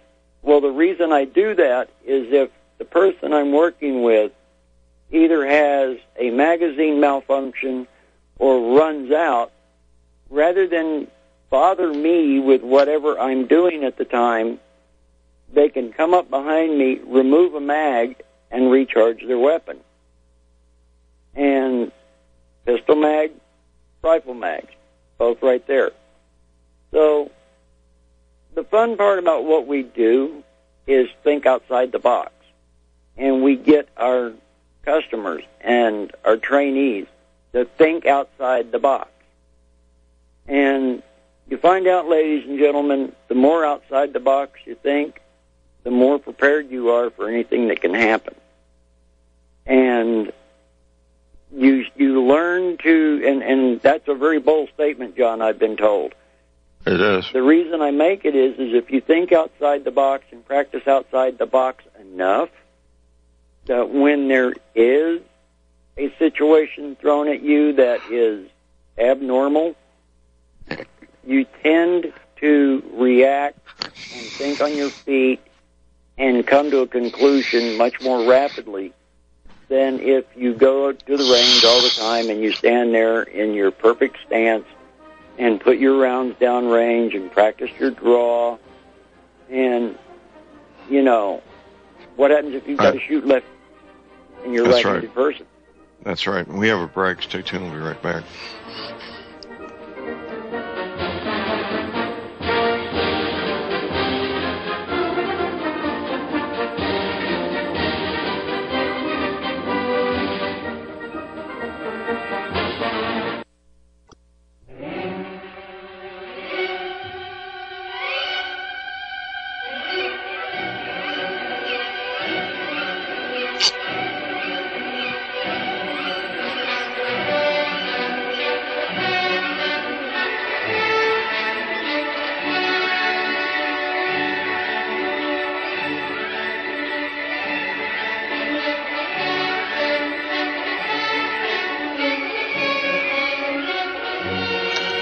Well, the reason I do that is if the person I'm working with either has a magazine malfunction or runs out, rather than bother me with whatever I'm doing at the time, they can come up behind me, remove a mag, and recharge their weapon. And pistol mag, rifle mags, both right there. So the fun part about what we do is think outside the box. And we get our customers and our trainees to think outside the box. And you find out, ladies and gentlemen, the more outside the box you think, the more prepared you are for anything that can happen. And you learn to, and that's a very bold statement, John, I've been told. It is. The reason I make it is if you think outside the box and practice outside the box enough, that when there is a situation thrown at you that is abnormal, you tend to react and think on your feet and come to a conclusion much more rapidly than if you go to the range all the time and you stand there in your perfect stance and put your rounds down range and practice your draw. And, you know, what happens if you've got to shoot left and you're a right-handed person? That's right. We have a break. Stay tuned. We'll be right back.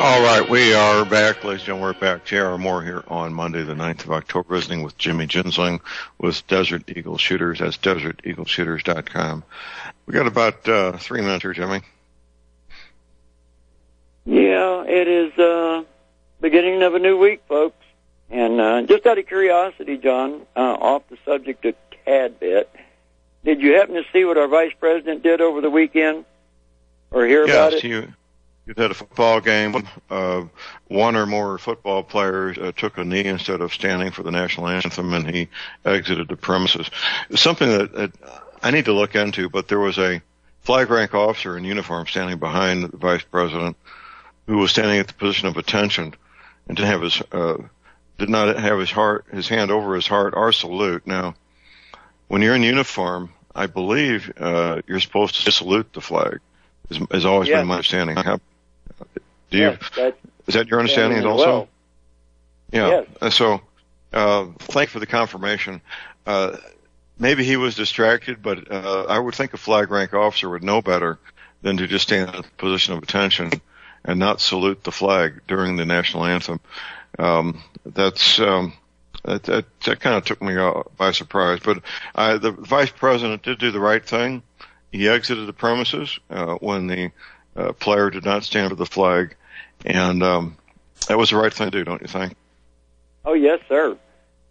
All right, we are back, ladies and gentlemen. We're back. J.R. Moore here on Monday, the 9th of October, visiting with Jimmy Ginsling with Desert Eagle Shooters. That's deserteagleshooters.com. We got about 3 minutes here, Jimmy. Yeah, it is beginning of a new week, folks. And just out of curiosity, John, off the subject a tad bit, did you happen to see what our vice president did over the weekend or hear about it? Yes, you had a football game. One or more football players took a knee instead of standing for the national anthem, and he exited the premises. It's something that I need to look into, but there was a flag rank officer in uniform standing behind the vice president who was standing at the position of attention and did not have his hand over his heart or salute. Now, when you're in uniform, I believe you're supposed to salute the flag. Has always been my understanding. Is that your understanding also? Well. Yeah. Yes. So, thank you for the confirmation. Maybe he was distracted, but I would think a flag rank officer would know better than to just stand in a position of attention and not salute the flag during the national anthem. That kind of took me by surprise. But the vice president did do the right thing. He exited the premises when the player did not stand for the flag, and that was the right thing to do, don't you think? Oh, yes, sir.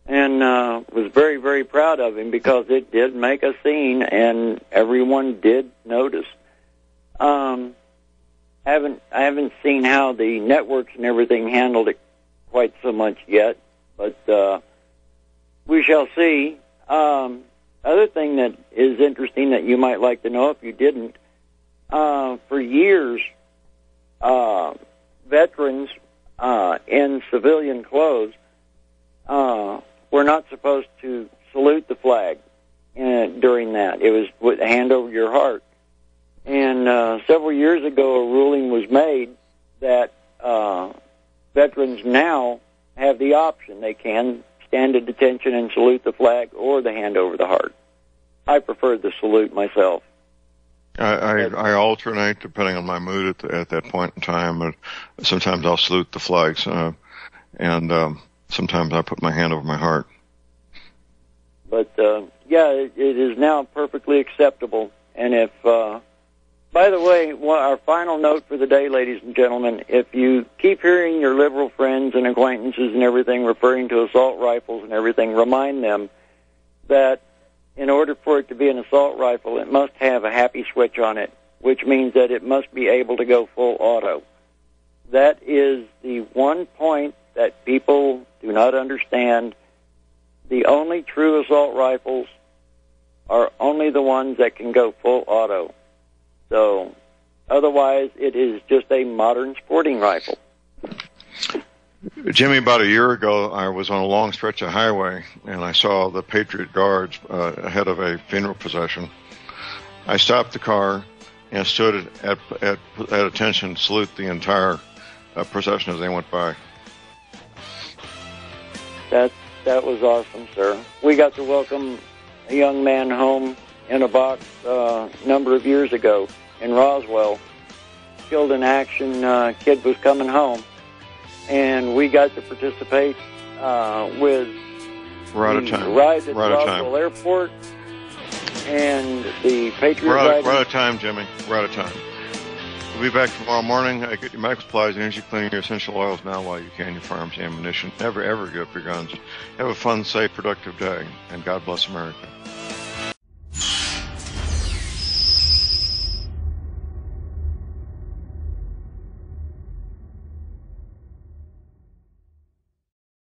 And was very, very proud of him because it did make a scene, and everyone did notice. I haven't seen how the networks and everything handled it quite so much yet, but we shall see. Other thing that is interesting that you might like to know if you didn't, for years, veterans in civilian clothes were not supposed to salute the flag during that. It was with a hand over your heart. And several years ago, a ruling was made that veterans now have the option. They can stand at attention and salute the flag or the hand over the heart. I prefer the salute myself. I alternate depending on my mood at that point in time. But sometimes I'll salute the flags, and sometimes I put my hand over my heart. But it is now perfectly acceptable. And if, by the way, our final note for the day, ladies and gentlemen, if you keep hearing your liberal friends and acquaintances and everything referring to assault rifles and everything, remind them that in order for it to be an assault rifle, it must have a happy switch on it, which means that it must be able to go full auto. That is the one point that people do not understand. The only true assault rifles are only the ones that can go full auto. So otherwise, it is just a modern sporting rifle. Jimmy, about a year ago, I was on a long stretch of highway, and I saw the Patriot Guards ahead of a funeral procession. I stopped the car and stood at attention to salute the entire procession as they went by. That was awesome, sir. We got to welcome a young man home in a box a number of years ago in Roswell. Killed in action, kid was coming home, and we got to participate with the ride at Roswell Airport and the Patriot ride. We're out of time, Jimmy. We're out of time. We'll be back tomorrow morning. Get your medical supplies, energy, cleaning your essential oils now while you can, your firearms, ammunition. Never, ever give up your guns. Have a fun, safe, productive day, and God bless America.